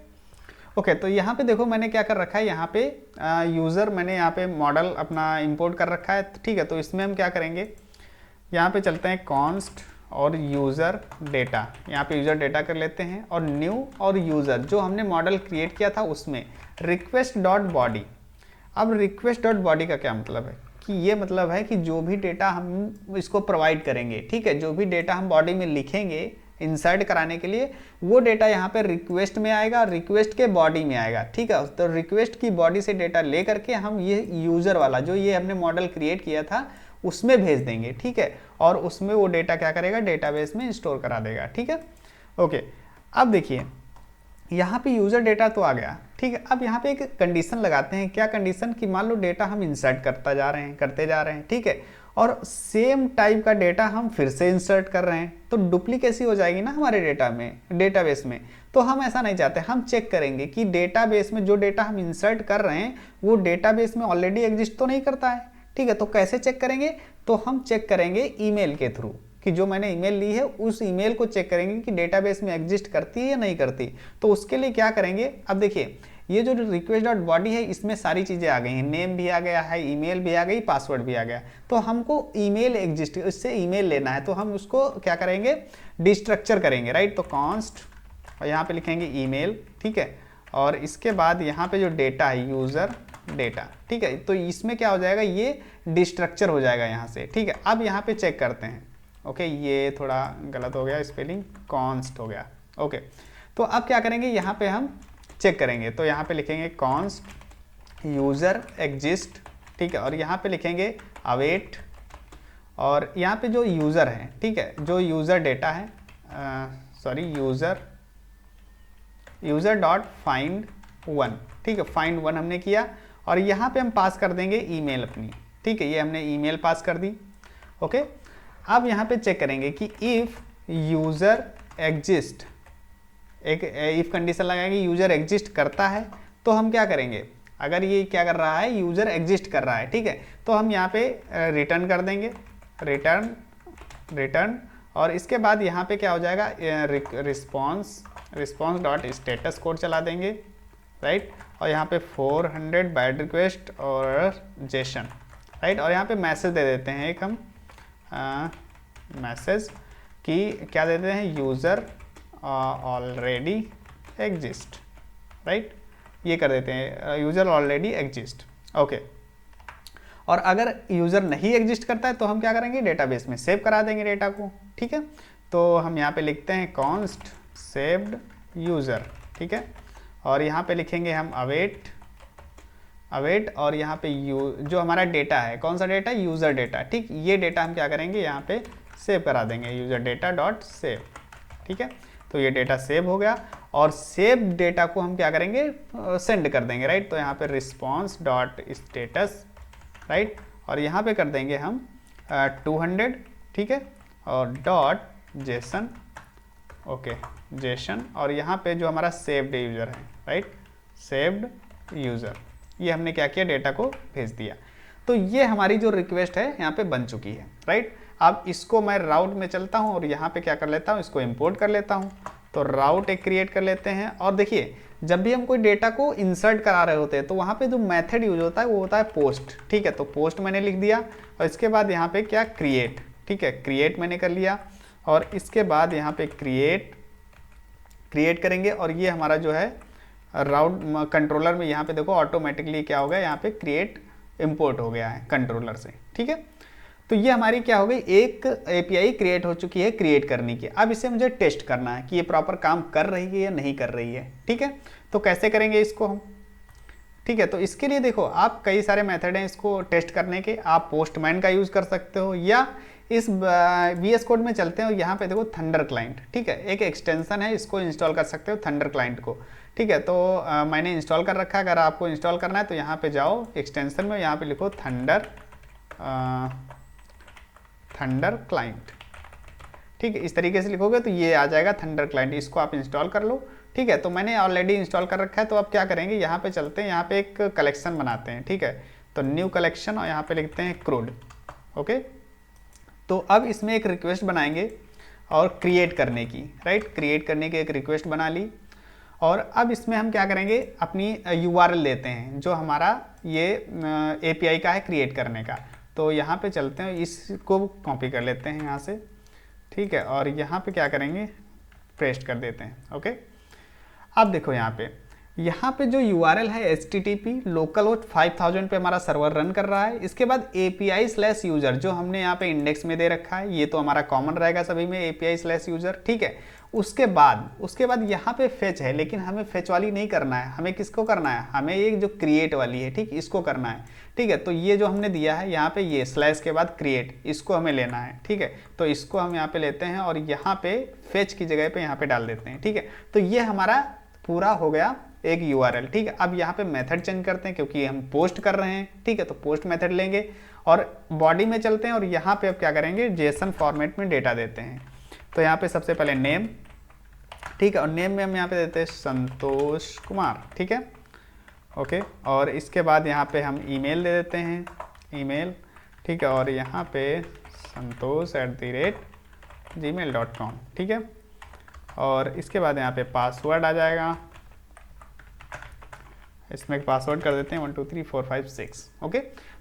ओके, तो यहाँ पे देखो मैंने क्या कर रखा है, यहाँ पे यूज़र मैंने यहाँ पे मॉडल अपना इंपोर्ट कर रखा है। ठीक है, तो इसमें हम क्या करेंगे, यहाँ पे चलते हैं कॉन्स्ट और यूज़र डेटा, यहाँ पे यूज़र डेटा कर लेते हैं और न्यू और यूज़र जो हमने मॉडल क्रिएट किया था उसमें रिक्वेस्ट डॉट बॉडी। अब रिक्वेस्ट डॉट बॉडी का क्या मतलब है कि ये मतलब है कि जो भी डेटा हम इसको प्रोवाइड करेंगे, ठीक है, जो भी डेटा हम बॉडी में लिखेंगे इंसर्ट कराने के लिए, वो डेटा यहाँ पे रिक्वेस्ट में आएगा, रिक्वेस्ट के बॉडी में आएगा। ठीक है, तो रिक्वेस्ट की बॉडी से डेटा ले करके हम ये यूज़र वाला जो ये हमने मॉडल क्रिएट किया था उसमें भेज देंगे। ठीक है, और उसमें वो डेटा क्या करेगा, डेटाबेस में स्टोर करा देगा। ठीक है, ओके, अब देखिए यहाँ पे यूज़र डेटा तो आ गया। ठीक है, अब यहाँ पे एक कंडीशन लगाते हैं। क्या कंडीशन, कि मान लो डेटा हम इंसर्ट करते जा रहे हैं। ठीक है, और सेम टाइप का डेटा हम फिर से इंसर्ट कर रहे हैं, तो डुप्लीकेसी हो जाएगी ना हमारे डेटा में, डेटाबेस में। तो हम ऐसा नहीं चाहते, हम चेक करेंगे कि डेटाबेस में जो डेटा हम इंसर्ट कर रहे हैं वो डेटाबेस में ऑलरेडी एग्जिस्ट तो नहीं करता है। ठीक है, तो कैसे चेक करेंगे, तो हम चेक करेंगे ईमेल के थ्रू, कि जो मैंने ईमेल ली है उस ईमेल को चेक करेंगे कि डेटाबेस में एग्जिस्ट करती है या नहीं करती। तो उसके लिए क्या करेंगे, अब देखिए ये जो रिक्वेस्ट डॉट बॉडी है इसमें सारी चीज़ें आ गई हैं, नेम भी आ गया है, ईमेल भी आ गई, पासवर्ड भी आ गया। तो हमको ईमेल एग्जिस्ट, इससे ईमेल लेना है, तो हम उसको क्या करेंगे, डिस्ट्रक्चर करेंगे। राइट, तो कॉन्स्ट और यहाँ पे लिखेंगे ईमेल। ठीक है, और इसके बाद यहाँ पे जो डेटा है यूज़र डेटा। ठीक है, तो इसमें क्या हो जाएगा, ये डिस्ट्रक्चर हो जाएगा यहाँ से। ठीक है, अब यहाँ पे चेक करते हैं। ओके, ये थोड़ा गलत हो गया स्पेलिंग, कॉन्स्ट हो गया। ओके, तो अब क्या करेंगे, यहाँ पे हम चेक करेंगे। तो यहाँ पे लिखेंगे कॉन्स्ट यूज़र एग्जिस्ट। ठीक है, और यहाँ पे लिखेंगे अवेट, और यहाँ पे जो यूज़र है, ठीक है, जो यूज़र डेटा है, sorry user dot find one. ठीक है, फाइंड वन हमने किया और यहाँ पे हम पास कर देंगे ईमेल अपनी। ठीक है, ये हमने ईमेल पास कर दी। ओके, अब यहाँ पे चेक करेंगे कि इफ़ यूज़र एग्जिस्ट, एक इफ़ कंडीशन लगाएंगे, यूज़र एग्जिस्ट करता है तो हम क्या करेंगे, अगर ये क्या कर रहा है, यूज़र एग्जिस्ट कर रहा है। ठीक है, तो हम यहाँ पे रिटर्न कर देंगे, रिटर्न, और इसके बाद यहाँ पे क्या हो जाएगा, रिस्पॉन्स डॉट स्टेटस कोड चला देंगे। राइट, और यहाँ पे 400 बैड रिक्वेस्ट और जेसन। राइट, और यहाँ पे मैसेज दे देते हैं एक हम मैसेज कि क्या देते हैं, यूज़र ऑलरेडी एग्जिस्ट। राइट, ये कर देते हैं, यूज़र ऑलरेडी एग्जिस्ट। ओके, और अगर यूज़र नहीं एग्जिस्ट करता है तो हम क्या करेंगे, डेटाबेस में सेव करा देंगे डेटा को। ठीक है, तो हम यहाँ पे लिखते हैं कॉन्स्ट सेव्ड यूज़र। ठीक है, और यहाँ पे लिखेंगे हम अवेट, और यहाँ पे जो हमारा डेटा है, कौन सा डेटा, यूज़र डेटा। ठीक, ये डेटा हम क्या करेंगे, यहाँ पे सेव करा देंगे, यूज़र डेटा डॉट सेव। ठीक है, तो ये डेटा सेव हो गया और सेव डेटा को हम क्या करेंगे, सेंड कर देंगे। राइट, तो यहाँ पे रिस्पॉन्स डॉट स्टेटस। राइट, और यहाँ पे कर देंगे हम 200। ठीक है, और डॉट जेसन। ओके, जेसन, और यहाँ पे जो हमारा सेव्ड यूज़र है, राइट, सेव्ड यूज़र, ये हमने क्या किया, डेटा को भेज दिया। तो ये हमारी जो रिक्वेस्ट है यहाँ पे बन चुकी है। राइट, अब इसको मैं राउट में चलता हूँ और यहाँ पे क्या कर लेता हूँ, इसको इंपोर्ट कर लेता हूँ। तो राउट एक क्रिएट कर लेते हैं, और देखिए जब भी हम कोई डेटा को इंसर्ट करा रहे होते हैं तो वहाँ पे जो मेथड यूज होता है वो होता है पोस्ट। ठीक है, तो पोस्ट मैंने लिख दिया और इसके बाद यहाँ पे क्या, क्रिएट। ठीक है, क्रिएट मैंने कर लिया और इसके बाद यहाँ पे क्रिएट करेंगे, और ये हमारा जो है राउट कंट्रोलर में यहाँ पे देखो ऑटोमेटिकली क्या हो गया, यहाँ पे क्रिएट इंपोर्ट हो गया है कंट्रोलर से। ठीक है, तो ये हमारी क्या हो गई, एक एपीआई क्रिएट हो चुकी है क्रिएट करने की। अब इसे मुझे टेस्ट करना है कि ये प्रॉपर काम कर रही है या नहीं कर रही है। ठीक है, तो कैसे करेंगे इसको हम, ठीक है, तो इसके लिए देखो आप कई सारे मेथड हैं इसको टेस्ट करने के। आप पोस्टमैन का यूज़ कर सकते हो या इस VS कोड में चलते हैं और यहाँ पे देखो थंडर क्लाइंट। ठीक है, एक एक्सटेंशन है, इसको इंस्टॉल कर सकते हो थंडर क्लाइंट को। ठीक है, तो मैंने इंस्टॉल कर रखा है। अगर आपको इंस्टॉल करना है तो यहाँ पे जाओ एक्सटेंशन में, यहाँ पे लिखो थंडर क्लाइंट। ठीक है, इस तरीके से लिखोगे तो ये आ जाएगा थंडर क्लाइंट, इसको आप इंस्टॉल कर लो। ठीक है, तो मैंने ऑलरेडी इंस्टॉल कर रखा है। तो अब क्या करेंगे, यहाँ पे चलते हैं, यहाँ पे एक कलेक्शन बनाते हैं। ठीक है, तो न्यू कलेक्शन और यहाँ पे लिखते हैं क्रूड। ओके, तो अब इसमें एक रिक्वेस्ट बनाएंगे और क्रिएट करने की, राइट, क्रिएट करने की एक रिक्वेस्ट बना ली। और अब इसमें हम क्या करेंगे, अपनी URL देते हैं जो हमारा ये API का है क्रिएट करने का। तो यहाँ पे चलते हैं, इसको कॉपी कर लेते हैं यहाँ से, ठीक है, और यहाँ पे क्या करेंगे, पेस्ट कर देते हैं। ओके, अब देखो यहाँ पे जो URL है HTTP localhost 5000 पे हमारा सर्वर रन कर रहा है। इसके बाद API/user जो हमने यहाँ पे इंडेक्स में दे रखा है, ये तो हमारा कॉमन रहेगा सभी में, API/user, ठीक है। उसके बाद यहाँ पे फेच है, लेकिन हमें फेच वाली नहीं करना है, हमें किसको करना है, हमें एक जो क्रिएट वाली है, ठीक, इसको करना है, ठीक है। तो ये जो हमने दिया है यहाँ पे, ये स्लैश के बाद क्रिएट, इसको हमें लेना है, ठीक है। तो इसको हम यहाँ पे लेते हैं और यहाँ पे फेच की जगह पे यहाँ पे डाल देते हैं, ठीक है। तो ये हमारा पूरा हो गया एक URL, ठीक है। अब यहाँ पे मेथड चेंज करते हैं क्योंकि हम पोस्ट कर रहे हैं, ठीक है, तो पोस्ट मेथड लेंगे और बॉडी में चलते हैं और यहाँ पे अब क्या करेंगे, JSON फॉर्मेट में डेटा देते हैं। तो यहाँ पे सबसे पहले नेम, ठीक है, और नेम में हम यहाँ पे देते हैं संतोष कुमार, ठीक है, ओके। और इसके बाद यहाँ पे हम ईमेल दे देते हैं, ईमेल, ठीक है, और यहाँ पे santosh@gmail.com, ठीक है। और इसके बाद यहाँ पे पासवर्ड आ जाएगा, इसमें पासवर्ड कर देते हैं 1 2 3 4 5 6, ओके।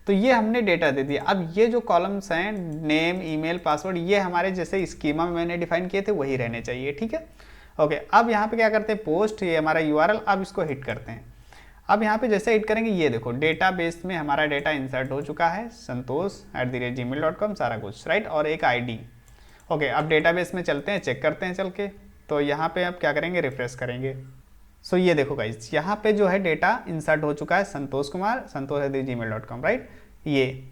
तो ये हमने डेटा दे दिया। अब ये जो कॉलम्स हैं, नेम, ईमेल, पासवर्ड, ये हमारे जैसे स्कीमा में मैंने डिफाइन किए थे वही रहने चाहिए, ठीक है, ओके। अब यहाँ पे क्या करते हैं, पोस्ट, ये हमारा URL, अब इसको हिट करते हैं। अब यहाँ पे जैसे हिट करेंगे, ये देखो डेटाबेस में हमारा डेटा इंसर्ट हो चुका है, santosh@gmail.com, सारा कुछ, राइट, और एक ID, ओके। अब डेटाबेस में चलते हैं, चेक करते हैं चल के। तो यहाँ पे अब क्या करेंगे, रिफ्रेश करेंगे। सो ये देखो गाइज, यहाँ पे जो है डेटा इंसर्ट हो चुका है, संतोष कुमार, santosh@gmail.com, राइट, ये।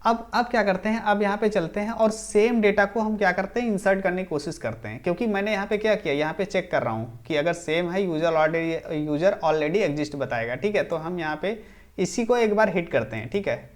अब क्या करते हैं, अब यहाँ पे चलते हैं और सेम डेटा को हम क्या करते हैं, इंसर्ट करने की कोशिश करते हैं। क्योंकि मैंने यहाँ पे क्या किया, यहाँ पे चेक कर रहा हूँ कि अगर सेम है, यूजर ऑलरेडी एग्जिस्ट बताएगा, ठीक है। तो हम यहाँ पे इसी को एक बार हिट करते हैं, ठीक है।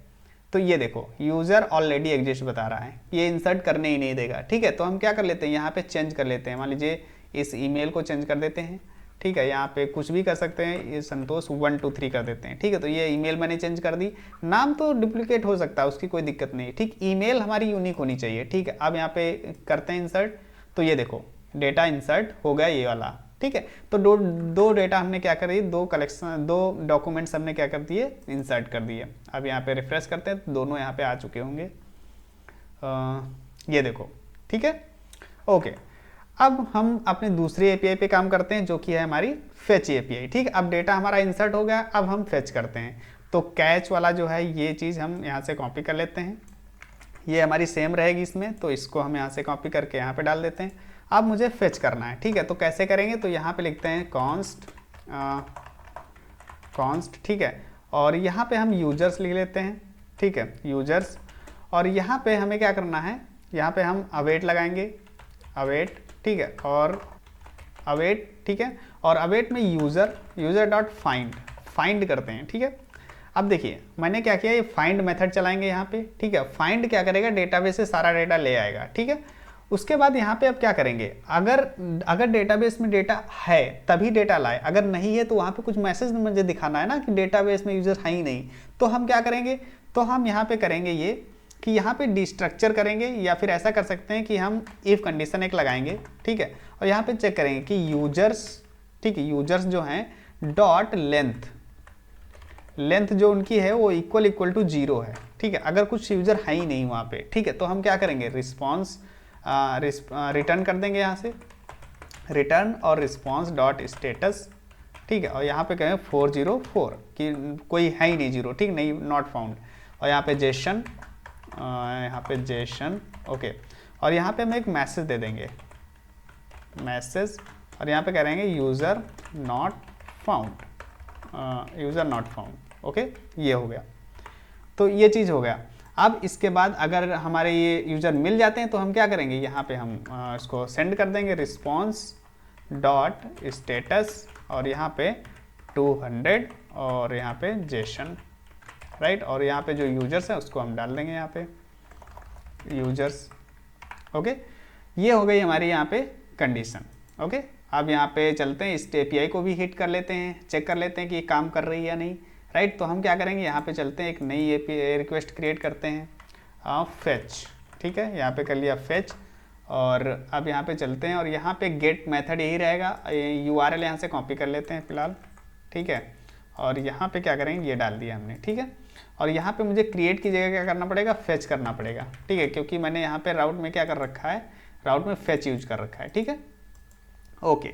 तो ये देखो यूजर ऑलरेडी एग्जिस्ट बता रहा है, ये इंसर्ट करने ही नहीं देगा, ठीक है। तो हम क्या कर लेते हैं, यहाँ पे चेंज कर लेते हैं, मान लीजिए इस ईमेल को चेंज कर देते हैं, ठीक है। यहाँ पे कुछ भी कर सकते हैं, ये संतोष 1 2 3 कर देते हैं, ठीक है। तो ये ईमेल मैंने चेंज कर दी, नाम तो डुप्लीकेट हो सकता है, उसकी कोई दिक्कत नहीं, ठीक। ईमेल हमारी यूनिक होनी चाहिए, ठीक है। अब यहाँ पे करते हैं इंसर्ट, तो ये देखो डेटा इंसर्ट हो गया ये वाला, ठीक है। तो दो डेटा हमने क्या कर दिए, दो डॉक्यूमेंट्स हमने क्या कर दिए, इंसर्ट कर दिए। अब यहाँ पे रिफ्रेश करते हैं, दोनों यहाँ पे आ चुके होंगे, ये देखो, ठीक है, ओके। अब हम अपने दूसरी API पे काम करते हैं जो कि है हमारी फेच API, ठीक है। अब डेटा हमारा इंसर्ट हो गया, अब हम फेच करते हैं। तो कैच वाला जो है ये चीज़ हम यहाँ से कॉपी कर लेते हैं, ये हमारी सेम रहेगी इसमें, तो इसको हम यहाँ से कॉपी करके यहाँ पे डाल देते हैं। अब मुझे फेच करना है, ठीक है। तो कैसे करेंगे, तो यहाँ पे लिखते हैं कॉन्स्ट, ठीक है। और यहाँ पे हम यूजर्स लिख लेते हैं, ठीक है, यूजर्स। और यहाँ पे हमें क्या करना है, यहाँ पे हम अवेट लगाएंगे, अवेट, ठीक है, और अवेट, ठीक है। और अवेट में यूजर डॉट फाइंड करते हैं, ठीक है। अब देखिए मैंने क्या किया, ये फाइंड मेथड चलाएंगे यहाँ पे, ठीक है। फाइंड क्या करेगा, डेटाबेस से सारा डेटा ले आएगा, ठीक है। उसके बाद यहाँ पे अब क्या करेंगे, अगर डेटाबेस में डेटा है तभी डेटा लाए, अगर नहीं है तो वहाँ पे कुछ मैसेज मुझे दिखाना है ना कि डेटाबेस में यूजर है ही नहीं। तो हम क्या करेंगे, तो हम यहाँ पे करेंगे ये कि यहाँ पे डिस्ट्रक्चर करेंगे, या फिर ऐसा कर सकते हैं कि हम इफ कंडीशन एक लगाएंगे, ठीक है। और यहाँ पे चेक करेंगे कि यूजर्स, ठीक है, यूजर्स जो हैं डॉट लेंथ जो उनकी है वो इक्वल टू 0 है, ठीक है। अगर कुछ यूजर है ही नहीं वहाँ पे, ठीक है, तो हम क्या करेंगे, रिस्पॉन्स रिटर्न कर देंगे यहाँ से, रिटर्न और रिस्पॉन्स डॉट स्टेटस, ठीक है। और यहाँ पे कहें 404 कि कोई है ही नहीं 0, ठीक, नहीं, नॉट फाउंड। और यहाँ पे जेसन, ओके। और यहाँ पे हम एक मैसेज दे देंगे, मैसेज, और यहाँ पे करेंगे यूज़र नॉट फाउंड, ओके, ये हो गया। तो ये चीज़ हो गया। अब इसके बाद अगर हमारे ये यूज़र मिल जाते हैं तो हम क्या करेंगे, यहाँ पे हम इसको सेंड कर देंगे, रिस्पॉन्स डॉट स्टेटस, और यहाँ पे 200, और यहाँ पे जेसन, राइट। और यहाँ पे जो यूजर्स है उसको हम डाल देंगे यहाँ पे यूजर्स, ओके। ये हो गई हमारी यहाँ पे कंडीशन, ओके। अब यहाँ पे चलते हैं, इस API को भी हिट कर लेते हैं, चेक कर लेते हैं कि ये काम कर रही है या नहीं, राइट। तो हम क्या करेंगे, यहाँ पे चलते हैं, एक नई एपीआई रिक्वेस्ट क्रिएट करते हैं, फेच, ठीक है, यहाँ पे कर लिया फेच। और अब यहाँ पे चलते हैं और यहाँ पे गेट मेथड यही रहेगा, URL यहाँ से कॉपी कर लेते हैं फिलहाल, ठीक है। और यहाँ पे क्या करेंगे, ये डाल दिया हमने, ठीक है। और यहाँ पे मुझे क्रिएट की जगह क्या करना पड़ेगा, फेच करना पड़ेगा, ठीक है, क्योंकि मैंने यहाँ पे राउट में क्या कर रखा है, राउट में फेच यूज कर रखा है, ठीक है, ओके।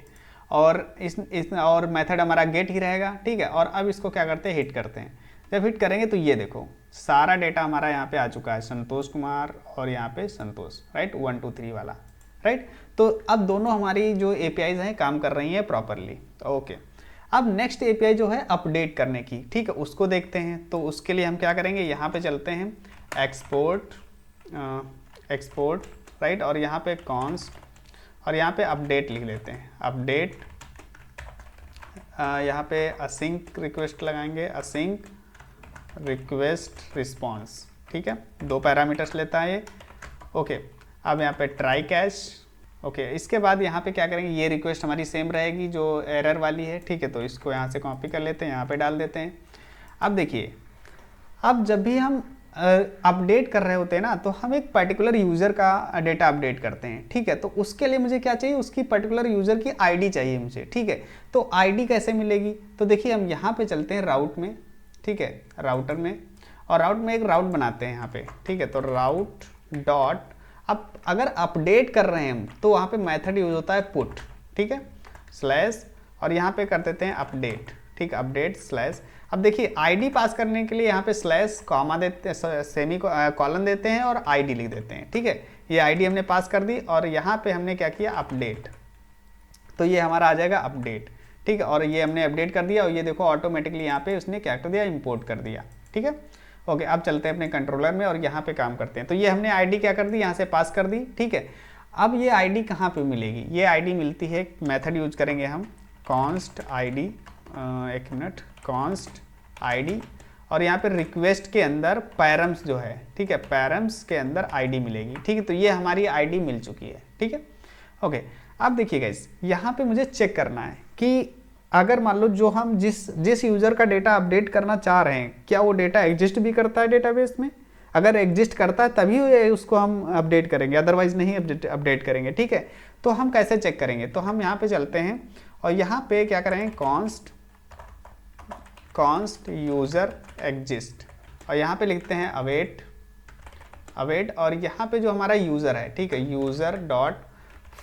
और इस और मेथड हमारा गेट ही रहेगा, ठीक है। और अब इसको क्या करते हैं, हिट करते हैं। जब हिट करेंगे तो ये देखो सारा डेटा हमारा यहाँ पे आ चुका है, संतोष कुमार और यहाँ पे संतोष, राइट, 1 2 3 वाला, राइट। तो अब दोनों हमारी जो एपीआईज हैं काम कर रही हैं प्रॉपरली, ओके। अब नेक्स्ट एपीआई जो है अपडेट करने की, ठीक है, उसको देखते हैं। तो उसके लिए हम क्या करेंगे, यहाँ पे चलते हैं एक्सपोर्ट, राइट, और यहाँ पे कॉन्स्ट, और यहाँ पे अपडेट लिख लेते हैं, अपडेट। यहाँ पे असिंक रिक्वेस्ट लगाएंगे, असिंक रिक्वेस्ट रिस्पॉन्स, ठीक है, 2 पैरामीटर्स लेता है ये, ओके। अब यहाँ पे ट्राई कैच, ओके। इसके बाद यहाँ पे क्या करेंगे, ये रिक्वेस्ट हमारी सेम रहेगी जो एरर वाली है, ठीक है। तो इसको यहाँ से कॉपी कर लेते हैं, यहाँ पे डाल देते हैं। अब देखिए, अब जब भी हम अपडेट कर रहे होते हैं ना, तो हम एक पर्टिकुलर यूज़र का डेटा अपडेट करते हैं, ठीक है। तो उसके लिए मुझे क्या चाहिए, उसकी पर्टिकुलर यूज़र की आईडी चाहिए मुझे, ठीक है। तो आईडी कैसे मिलेगी, तो देखिए हम यहाँ पे चलते हैं राउट में, ठीक है, राउटर में, और राउट में एक राउट बनाते हैं यहाँ पे, ठीक है। तो राउट डॉट, अब अगर अपडेट कर रहे हैं हम तो वहाँ पे मेथड यूज होता है पुट, ठीक है, स्लैश, और यहाँ पे कर देते हैं अपडेट, ठीक, अपडेट स्लैश। अब देखिए आईडी पास करने के लिए यहाँ पे स्लैश कॉमा देते हैं, सेमी कॉलन देते हैं और आईडी लिख देते हैं, ठीक है। ये आईडी हमने पास कर दी और यहाँ पे हमने क्या किया, अपडेट, तो ये हमारा आ जाएगा अपडेट, ठीक है। और ये हमने अपडेट कर दिया और ये देखो ऑटोमेटिकली यहाँ पे उसने क्या कर दिया, इंपोर्ट कर दिया, ठीक है, ओके। अब चलते हैं अपने कंट्रोलर में और यहाँ पे काम करते हैं। तो ये हमने आईडी क्या कर दी, यहाँ से पास कर दी, ठीक है। अब ये आईडी कहाँ पे मिलेगी, ये आईडी मिलती है, मेथड यूज करेंगे हम, कॉन्स्ट आईडी, एक मिनट, कॉन्स्ट आईडी, और यहाँ पे रिक्वेस्ट के अंदर पैरम्स जो है, ठीक है, पैरम्स के अंदर आईडी मिलेगी, ठीक है। तो ये हमारी आईडी मिल चुकी है, ठीक है, ओके। अब देखिए गाइस, यहाँ पे मुझे चेक करना है कि अगर मान लो जो हम जिस यूज़र का डेटा अपडेट करना चाह रहे हैं, क्या वो डेटा एग्जिस्ट भी करता है डेटाबेस में। अगर एग्जिस्ट करता है तभी उसको हम अपडेट करेंगे, अदरवाइज नहीं अपडेट करेंगे, ठीक है। तो हम कैसे चेक करेंगे, तो हम यहाँ पे चलते हैं और यहाँ पे क्या करेंगे, कॉन्स्ट यूज़र एग्जिस्ट, और यहाँ पे लिखते हैं अवेट, और यहाँ पे जो हमारा यूज़र है, ठीक है, यूज़र डॉट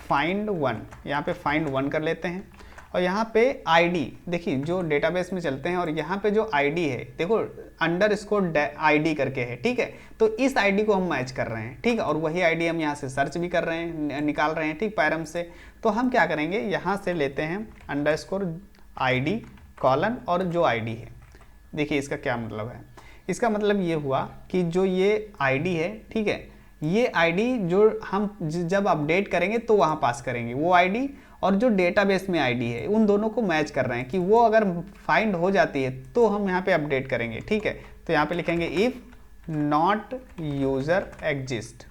फाइंड वन, यहाँ पे फाइंड वन कर लेते हैं। और यहाँ पे आईडी, देखिए जो डेटाबेस में चलते हैं और यहाँ पे जो आईडी है देखो अंडरस्कोर आईडी करके है, ठीक है। तो इस आईडी को हम मैच कर रहे हैं, ठीक है, और वही आईडी हम यहाँ से सर्च भी कर रहे हैं, निकाल रहे हैं, ठीक, पैरम से। तो हम क्या करेंगे, यहाँ से लेते हैं अंडरस्कोर आईडी कॉलन और जो आईडी है, देखिए इसका क्या मतलब है, इसका मतलब ये हुआ कि जो ये आईडी है, ठीक है, ये आईडी जो हम जब अपडेट करेंगे तो वहाँ पास करेंगे वो आईडी, और जो डेटाबेस में आईडी है उन दोनों को मैच कर रहे हैं कि वो अगर फाइंड हो जाती है तो हम यहाँ पे अपडेट करेंगे, ठीक है। तो यहाँ पे लिखेंगे इफ नॉट यूज़र एग्जिस्ट,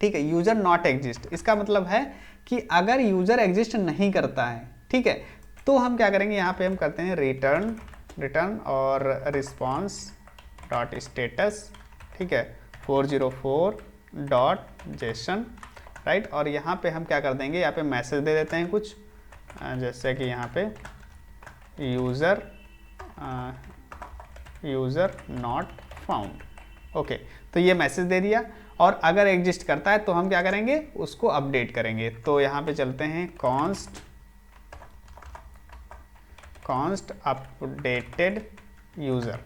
ठीक है, यूज़र नॉट एग्जिस्ट, इसका मतलब है कि अगर यूज़र एग्जिस्ट नहीं करता है, ठीक है, तो हम क्या करेंगे, यहाँ पे हम करते हैं रिटर्न और रिस्पॉन्स डॉट स्टेटस, ठीक है, 404.json, राइट। और यहाँ पे हम क्या कर देंगे, यहाँ पे मैसेज दे देते हैं कुछ, जैसे कि यहाँ पे यूज़र नॉट फाउंड, ओके। तो ये मैसेज दे दिया, और अगर एग्जिस्ट करता है तो हम क्या करेंगे, उसको अपडेट करेंगे। तो यहाँ पे चलते हैं कॉन्स्ट अपडेटेड यूज़र,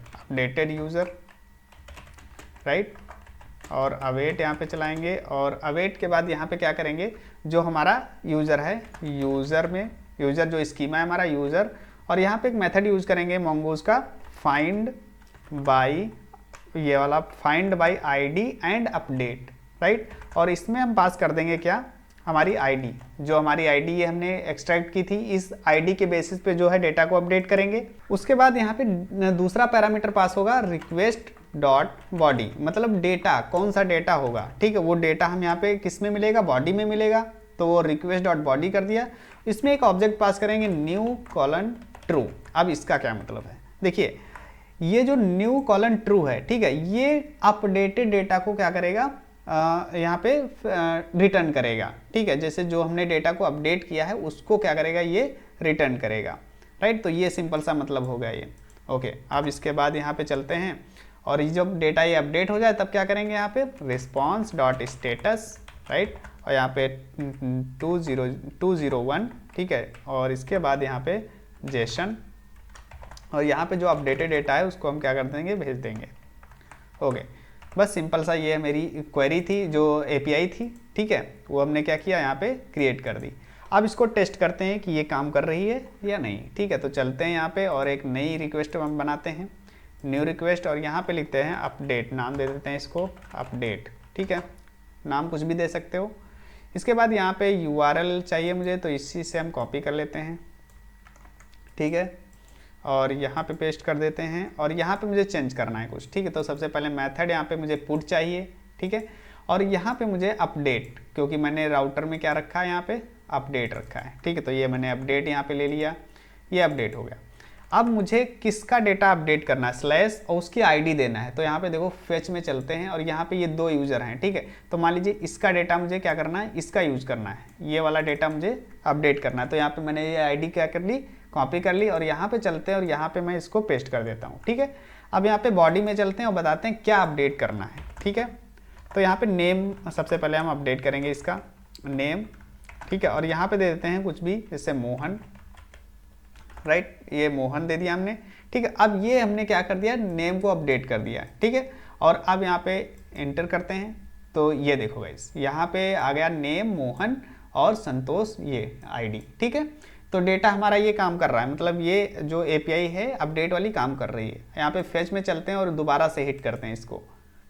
राइट, और अवेट यहाँ पे चलाएंगे, और अवेट के बाद यहाँ पे क्या करेंगे, जो हमारा यूज़र है, यूज़र जो स्कीमा है हमारा यूज़र, और यहाँ पे एक मेथड यूज़ करेंगे मोंगोज का, फाइंड बाई, ये वाला find by ID and update, right. और इसमें हम पास कर देंगे क्या, हमारी आईडी, जो हमारी आईडी ये हमने एक्सट्रैक्ट की थी, इस आईडी के बेसिस पे जो है डेटा को अपडेट करेंगे। उसके बाद यहाँ पे दूसरा पैरामीटर पास होगा, रिक्वेस्ट डॉट बॉडी, मतलब डेटा, कौन सा डेटा होगा, ठीक है, वो डेटा हम यहाँ पे किस में मिलेगा, बॉडी में मिलेगा। तो वो रिक्वेस्ट डॉट बॉडी कर दिया, इसमें एक ऑब्जेक्ट पास करेंगे न्यू कॉलन ट्रू। अब इसका क्या मतलब है, देखिए ये जो न्यू कॉलन ट्रू है, ठीक है, ये अपडेटेड डेटा को क्या करेगा, यहाँ पे रिटर्न करेगा, ठीक है, जैसे जो हमने डेटा को अपडेट किया है उसको क्या करेगा, ये रिटर्न करेगा, राइट। तो ये सिंपल सा मतलब हो गया ये। ओके, अब इसके बाद यहाँ पे चलते हैं और ये जब डेटा ये अपडेट हो जाए तब क्या करेंगे, यहाँ पे रिस्पॉन्स डॉट स्टेटस, राइट, और यहाँ पे 201, ठीक है, और इसके बाद यहाँ पे जेसन, और यहाँ पे जो अपडेटेड डेटा है उसको हम क्या कर देंगे, भेज देंगे। ओके, बस सिंपल सा ये मेरी क्वेरी थी जो एपीआई थी, ठीक है, वो हमने क्या किया, यहाँ पे क्रिएट कर दी। अब इसको टेस्ट करते हैं कि ये काम कर रही है या नहीं, ठीक है। तो चलते हैं यहाँ पे और एक नई रिक्वेस्ट हम बनाते हैं, न्यू रिक्वेस्ट, और यहाँ पे लिखते हैं अपडेट, नाम दे देते हैं इसको अपडेट, ठीक है, नाम कुछ भी दे सकते हो। इसके बाद यहाँ पे URL चाहिए मुझे, तो इसी से हम कॉपी कर लेते हैं, ठीक है, और यहाँ पे पेस्ट कर देते हैं, और यहाँ पे मुझे चेंज करना है कुछ, ठीक है। तो सबसे पहले मेथड यहाँ पे मुझे पुट चाहिए, ठीक है, और यहाँ पे मुझे अपडेट, क्योंकि मैंने राउटर में क्या रखा है, यहाँ पे अपडेट रखा है, ठीक है, तो ये मैंने अपडेट यहाँ पे ले लिया, ये अपडेट हो गया। अब मुझे किसका डेटा अपडेट करना है, स्लैश और उसकी आईडी देना है। तो यहाँ पे देखो फेच में चलते हैं और यहाँ पे ये 2 यूज़र हैं, ठीक है। तो मान लीजिए इसका डेटा मुझे क्या करना है, इसका यूज़ करना है, ये वाला डेटा मुझे अपडेट करना है। तो यहाँ पे मैंने ये आईडी क्या कर ली, कॉपी कर ली, और यहाँ पे चलते हैं और यहाँ पे मैं इसको पेस्ट कर देता हूँ, ठीक है। अब यहाँ पे बॉडी में चलते हैं और बताते हैं क्या अपडेट करना है, ठीक है। तो यहाँ पे नेम सबसे पहले हम अपडेट करेंगे, इसका नेम, ठीक है, और यहाँ पे दे देते हैं कुछ भी, जैसे मोहन, राइट, ये मोहन दे दिया हमने, ठीक है। अब ये हमने क्या कर दिया, नेम को अपडेट कर दिया, ठीक है। और अब यहाँ पे एंटर करते हैं, तो ये देखो गाइस, यहाँ पे आ गया नेम मोहन और संतोष, ये आईडी, ठीक है। तो डेटा हमारा ये काम कर रहा है, मतलब ये जो एपीआई है अपडेट वाली काम कर रही है। यहाँ पे फेच में चलते हैं और दोबारा से हिट करते हैं इसको,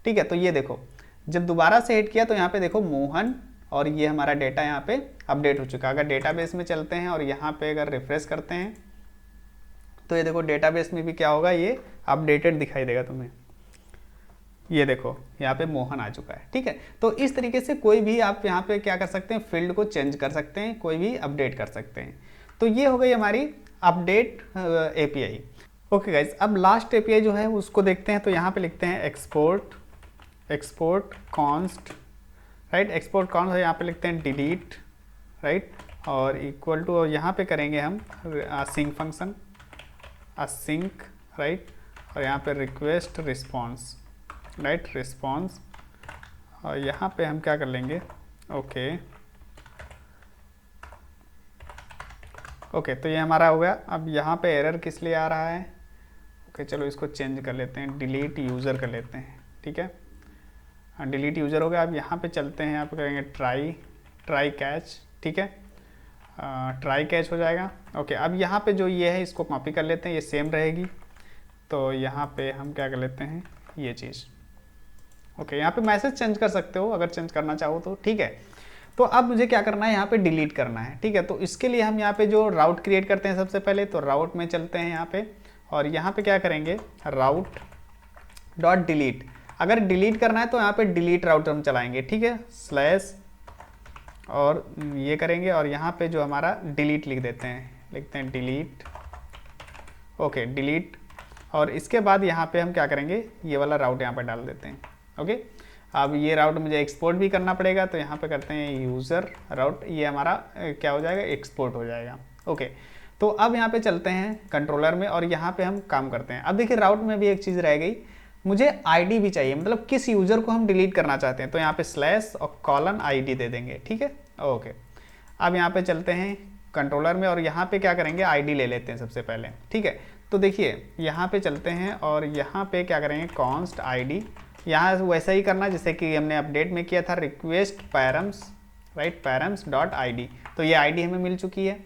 ठीक है। तो ये देखो, जब दोबारा से हिट किया तो यहाँ पे देखो मोहन, और ये हमारा डेटा यहाँ पे अपडेट हो चुका है। अगर डेटाबेस में चलते हैं और यहाँ पे अगर रिफ्रेश करते हैं तो ये देखो डेटाबेस में भी क्या होगा, ये अपडेटेड दिखाई देगा तुम्हें, ये देखो यहाँ पे मोहन आ चुका है, ठीक है। तो इस तरीके से कोई भी आप यहाँ पे क्या कर सकते हैं, फील्ड को चेंज कर सकते हैं, कोई भी अपडेट कर सकते हैं। तो ये हो गई हमारी अपडेट एपीआई। ओके गाइज, अब लास्ट एपीआई जो है उसको देखते हैं। तो यहाँ पे लिखते हैं export const, right, export const, यहाँ पे लिखते हैं डिलीट, राइट, और इक्वल टू, और यहाँ पे करेंगे हम सिंक फंक्शन, सिंक, राइट, और यहाँ पे रिक्वेस्ट रिस्पॉन्स, राइट, रिस्पॉन्स, और यहाँ पे हम क्या कर लेंगे, ओके, तो ये हमारा हो गया। अब यहाँ पे एरर किस लिए आ रहा है, ओके, चलो इसको चेंज कर लेते हैं, डिलीट यूज़र कर लेते हैं, ठीक है, हाँ, डिलीट यूज़र हो गया। अब यहाँ पे चलते हैं, यहाँ पे करेंगे ट्राई कैच, ठीक है, ट्राई कैच हो जाएगा। ओके, अब यहाँ पे जो ये है इसको कॉपी कर लेते हैं, ये सेम रहेगी। तो यहाँ पे हम क्या कर लेते हैं, ये चीज़, ओके, यहाँ पे मैसेज चेंज कर सकते हो अगर चेंज करना चाहो तो, ठीक है। तो अब मुझे क्या करना है, यहाँ पे डिलीट करना है, ठीक है। तो इसके लिए हम यहाँ पे जो राउट क्रिएट करते हैं सबसे पहले, तो राउट में चलते हैं यहाँ पे, और यहाँ पे क्या करेंगे, राउट डॉट डिलीट। अगर डिलीट करना है तो यहाँ पे डिलीट राउट हम चलाएंगे, ठीक है, स्लैश, और ये करेंगे, और यहाँ पे जो हमारा डिलीट लिख देते हैं, लिखते हैं डिलीट, ओके, डिलीट, और इसके बाद यहाँ पे हम क्या करेंगे, ये वाला राउट यहाँ पे डाल देते हैं, ओके। अब ये राउट मुझे एक्सपोर्ट भी करना पड़ेगा, तो यहाँ पे करते हैं यूज़र राउट, ये हमारा क्या हो जाएगा, एक्सपोर्ट हो जाएगा, ओके। तो अब यहाँ पे चलते हैं कंट्रोलर में और यहाँ पे हम काम करते हैं। अब देखिए राउट में भी एक चीज़ रह गई, मुझे आईडी भी चाहिए, मतलब किस यूज़र को हम डिलीट करना चाहते हैं। तो यहाँ पे स्लैश और कॉलन आईडी दे देंगे, ठीक है, ओके। अब यहाँ पे चलते हैं कंट्रोलर में और यहाँ पे क्या करेंगे, आईडी ले लेते हैं सबसे पहले, ठीक है। तो देखिए यहाँ पे चलते हैं और यहाँ पे क्या करेंगे, कॉन्स्ट आईडी, यहाँ वैसा ही करना जैसे कि हमने अपडेट में किया था, request params, right, params dot ID. तो ये आईडी हमें मिल चुकी है।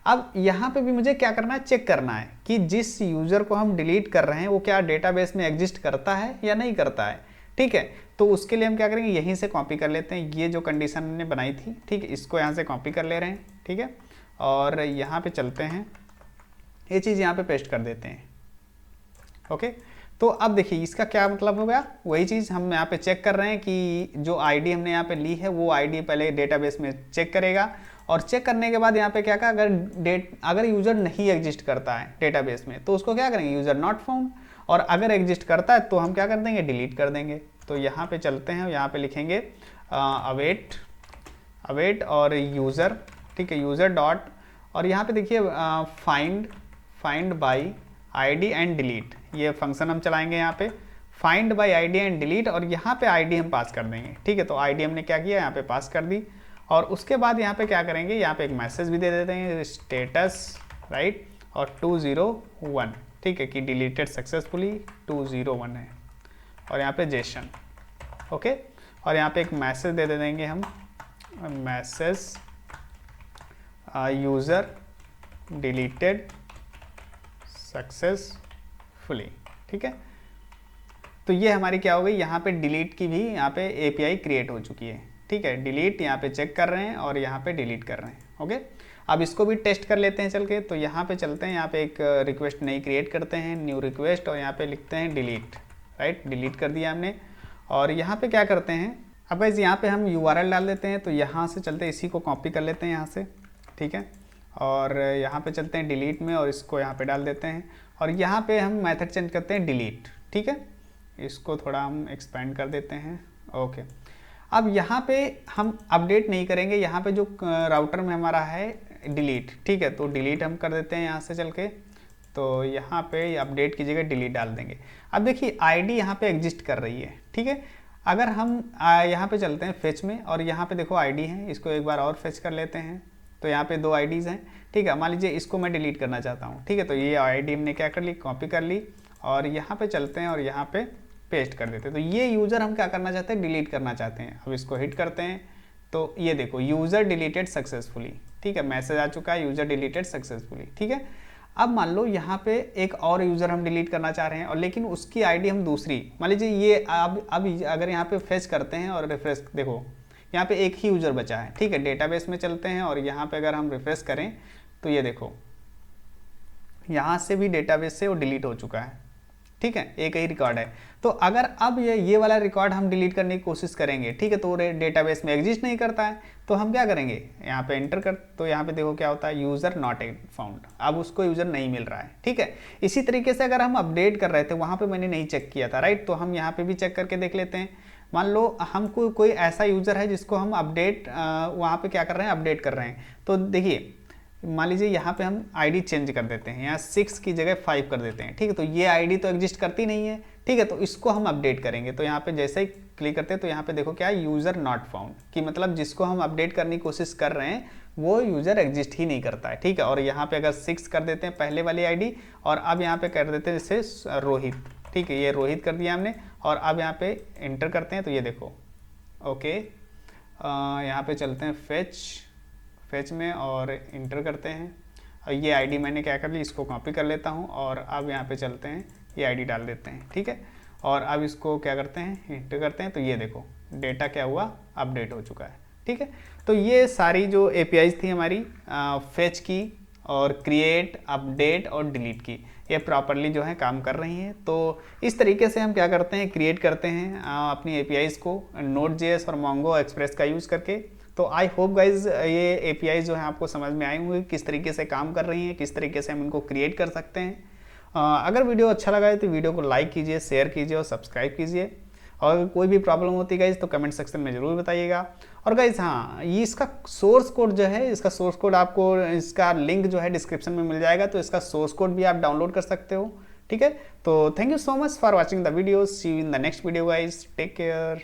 अब यहाँ पे भी मुझे क्या करना है, चेक करना है कि जिस यूज़र को हम डिलीट कर रहे हैं वो क्या डेटाबेस में एग्जिस्ट करता है या नहीं करता है, ठीक है। तो उसके लिए हम क्या करेंगे, यहीं से कॉपी कर लेते हैं, ये जो कंडीशन हमने बनाई थी, ठीक है, इसको यहाँ से कॉपी कर ले रहे हैं, ठीक है, और यहाँ पे चलते हैं, ये चीज़ यहाँ पे पेस्ट कर देते हैं, ओके। तो अब देखिए इसका क्या मतलब हो गया, वही चीज़ हम यहाँ पे चेक कर रहे हैं कि जो आईडी हमने यहाँ पे ली है वो आईडी पहले डेटाबेस में चेक करेगा, और चेक करने के बाद यहाँ पे क्या कहा, अगर यूज़र नहीं एग्जिस्ट करता है डेटाबेस में तो उसको क्या करेंगे, यूज़र नॉट फाउंड, और अगर एग्जिस्ट करता है तो हम क्या कर देंगे, डिलीट कर देंगे। तो यहाँ पे चलते हैं, यहाँ पे लिखेंगे अवेट और यूज़र, ठीक है, यूज़र डॉट, और यहाँ पे देखिए find by ID and delete, ये फंक्शन हम चलाएंगे यहाँ पे find by ID and delete, और यहाँ पे आईडी हम पास कर देंगे, ठीक है। तो आईडी हमने क्या किया, यहाँ पे पास कर दी, और उसके बाद यहाँ पे क्या करेंगे, यहाँ पे एक मैसेज भी दे देते हैं, स्टेटस राइट और 201, ठीक है, कि डिलीटेड सक्सेसफुली 201 है, और यहाँ पे जेसन, ओके। और यहाँ पे एक मैसेज दे देंगे हम, मैसेज यूज़र डिलीटेड सक्सेसफुली, ठीक है। तो ये हमारी क्या हो गई, यहाँ पे डिलीट की भी यहाँ पे एपीआई क्रिएट हो चुकी है, ठीक है। डिलीट यहाँ पे चेक कर रहे हैं और यहाँ पे डिलीट कर रहे हैं, ओके। अब इसको भी टेस्ट कर लेते हैं चल के। तो यहाँ पे चलते हैं, यहाँ पे एक रिक्वेस्ट नई क्रिएट करते हैं, न्यू रिक्वेस्ट, और यहाँ पे लिखते हैं डिलीट, राइट, डिलीट कर दिया हमने। और यहाँ पे क्या करते हैं, अब गाइस यहाँ पे हम यूआरएल डाल देते हैं। तो यहाँ से चलते हैं, इसी को कॉपी कर लेते हैं यहाँ से, ठीक है, और यहाँ पे चलते हैं डिलीट में, और इसको यहाँ पे डाल देते हैं, और यहाँ पे हम मेथड चेंज करते हैं डिलीट, ठीक है। इसको थोड़ा हम एक्सपेंड कर देते हैं, ओके। अब यहाँ पे हम अपडेट नहीं करेंगे, यहाँ पे जो राउटर में हमारा है डिलीट, ठीक है, तो डिलीट हम कर देते हैं यहाँ से चल के। तो यहाँ पे अपडेट की जगह डिलीट डाल देंगे। अब देखिए आईडी यहाँ पे एग्जिस्ट कर रही है, ठीक है। अगर हम यहाँ पे चलते हैं फेच में, और यहाँ पे देखो आईडी है, इसको एक बार और फेच कर लेते हैं। तो यहाँ पे 2 आईडीज़ हैं, ठीक है। मान लीजिए इसको मैं डिलीट करना चाहता हूँ, ठीक है। तो ये आईडी हमने क्या कर ली, कॉपी कर ली, और यहाँ पे चलते हैं और यहाँ पे पेस्ट कर देते हैं। तो ये यूज़र हम क्या करना चाहते हैं, डिलीट करना चाहते हैं। अब इसको हिट करते हैं, तो ये देखो यूज़र डिलीटेड सक्सेसफुली, ठीक है, मैसेज आ चुका है, यूज़र डिलीटेड सक्सेसफुली, ठीक है। अब मान लो यहाँ पे एक और यूज़र हम डिलीट करना चाह रहे हैं, और लेकिन उसकी आईडी हम दूसरी, मान लीजिए ये अब अगर यहाँ पे फेच करते हैं और रिफ्रेश, देखो यहाँ पे एक ही यूज़र बचा है, ठीक है। डेटाबेस में चलते हैं, और यहाँ पे अगर हम रिफ्रेश करें तो ये देखो यहाँ से भी डेटाबेस से वो डिलीट हो चुका है, ठीक है, एक ही रिकॉर्ड है। तो अगर अब ये वाला रिकॉर्ड हम डिलीट करने की कोशिश करेंगे, ठीक है, तो डेटाबेस में एग्जिस्ट नहीं करता है, तो हम क्या करेंगे, यहाँ पे एंटर कर, तो यहाँ पे देखो क्या होता है, यूज़र नॉट फाउंड, अब उसको यूज़र नहीं मिल रहा है, ठीक है। इसी तरीके से अगर हम अपडेट कर रहे थे, वहाँ पे मैंने नहीं चेक किया था, राइट, तो हम यहाँ पे भी चेक करके देख लेते हैं। मान लो हमको कोई ऐसा यूज़र है जिसको हम अपडेट वहाँ पे क्या कर रहे हैं, अपडेट कर रहे हैं। तो देखिए मान लीजिए यहाँ पे हम आईडी चेंज कर देते हैं, यहाँ 6 की जगह 5 कर देते हैं, ठीक है। तो ये आईडी तो एग्जिस्ट करती नहीं है, ठीक है, तो इसको हम अपडेट करेंगे। तो यहाँ पे जैसे ही क्लिक करते हैं तो यहाँ पे देखो क्या है, यूज़र नॉट फाउंड, कि मतलब जिसको हम अपडेट करने की कोशिश कर रहे हैं वो यूज़र एग्जिस्ट ही नहीं करता है, ठीक है। और यहाँ पे अगर 6 कर देते हैं पहले वाली आईडी, और अब यहाँ पे कर देते हैं जैसे रोहित, ठीक है, ये रोहित कर दिया हमने, और अब यहाँ पे एंटर करते हैं तो ये देखो, ओके। यहाँ पे चलते हैं फेच में और इंटर करते हैं, और ये आईडी मैंने क्या कर ली, इसको कॉपी कर लेता हूँ, और अब यहाँ पे चलते हैं, ये आईडी डाल देते हैं, ठीक है। और अब इसको क्या करते हैं, इंटर करते हैं, तो ये देखो डेटा क्या हुआ, अपडेट हो चुका है, ठीक है। तो ये सारी जो एपीआईज थी हमारी फेच की और क्रिएट, अपडेट और डिलीट की, ये प्रॉपरली जो है काम कर रही हैं। तो इस तरीके से हम क्या करते हैं, क्रिएट करते हैं अपनी एपीआईज को Node.js और Mongo Express का यूज़ करके। तो आई होप गाइज ये एपीआई जो है आपको समझ में आए होंगे, किस तरीके से काम कर रही हैं, किस तरीके से हम इनको क्रिएट कर सकते हैं। अगर वीडियो अच्छा लगा है तो वीडियो को लाइक कीजिए, शेयर कीजिए और सब्सक्राइब कीजिए। और अगर कोई भी प्रॉब्लम होती है गाइज तो कमेंट सेक्शन में ज़रूर बताइएगा। और गाइज हाँ, ये इसका सोर्स कोड जो है, इसका सोर्स कोड आपको, इसका लिंक जो है डिस्क्रिप्शन में मिल जाएगा, तो इसका सोर्स कोड भी आप डाउनलोड कर सकते हो, ठीक है। तो thank you so much for watching the video, see you in the next video guys, take care.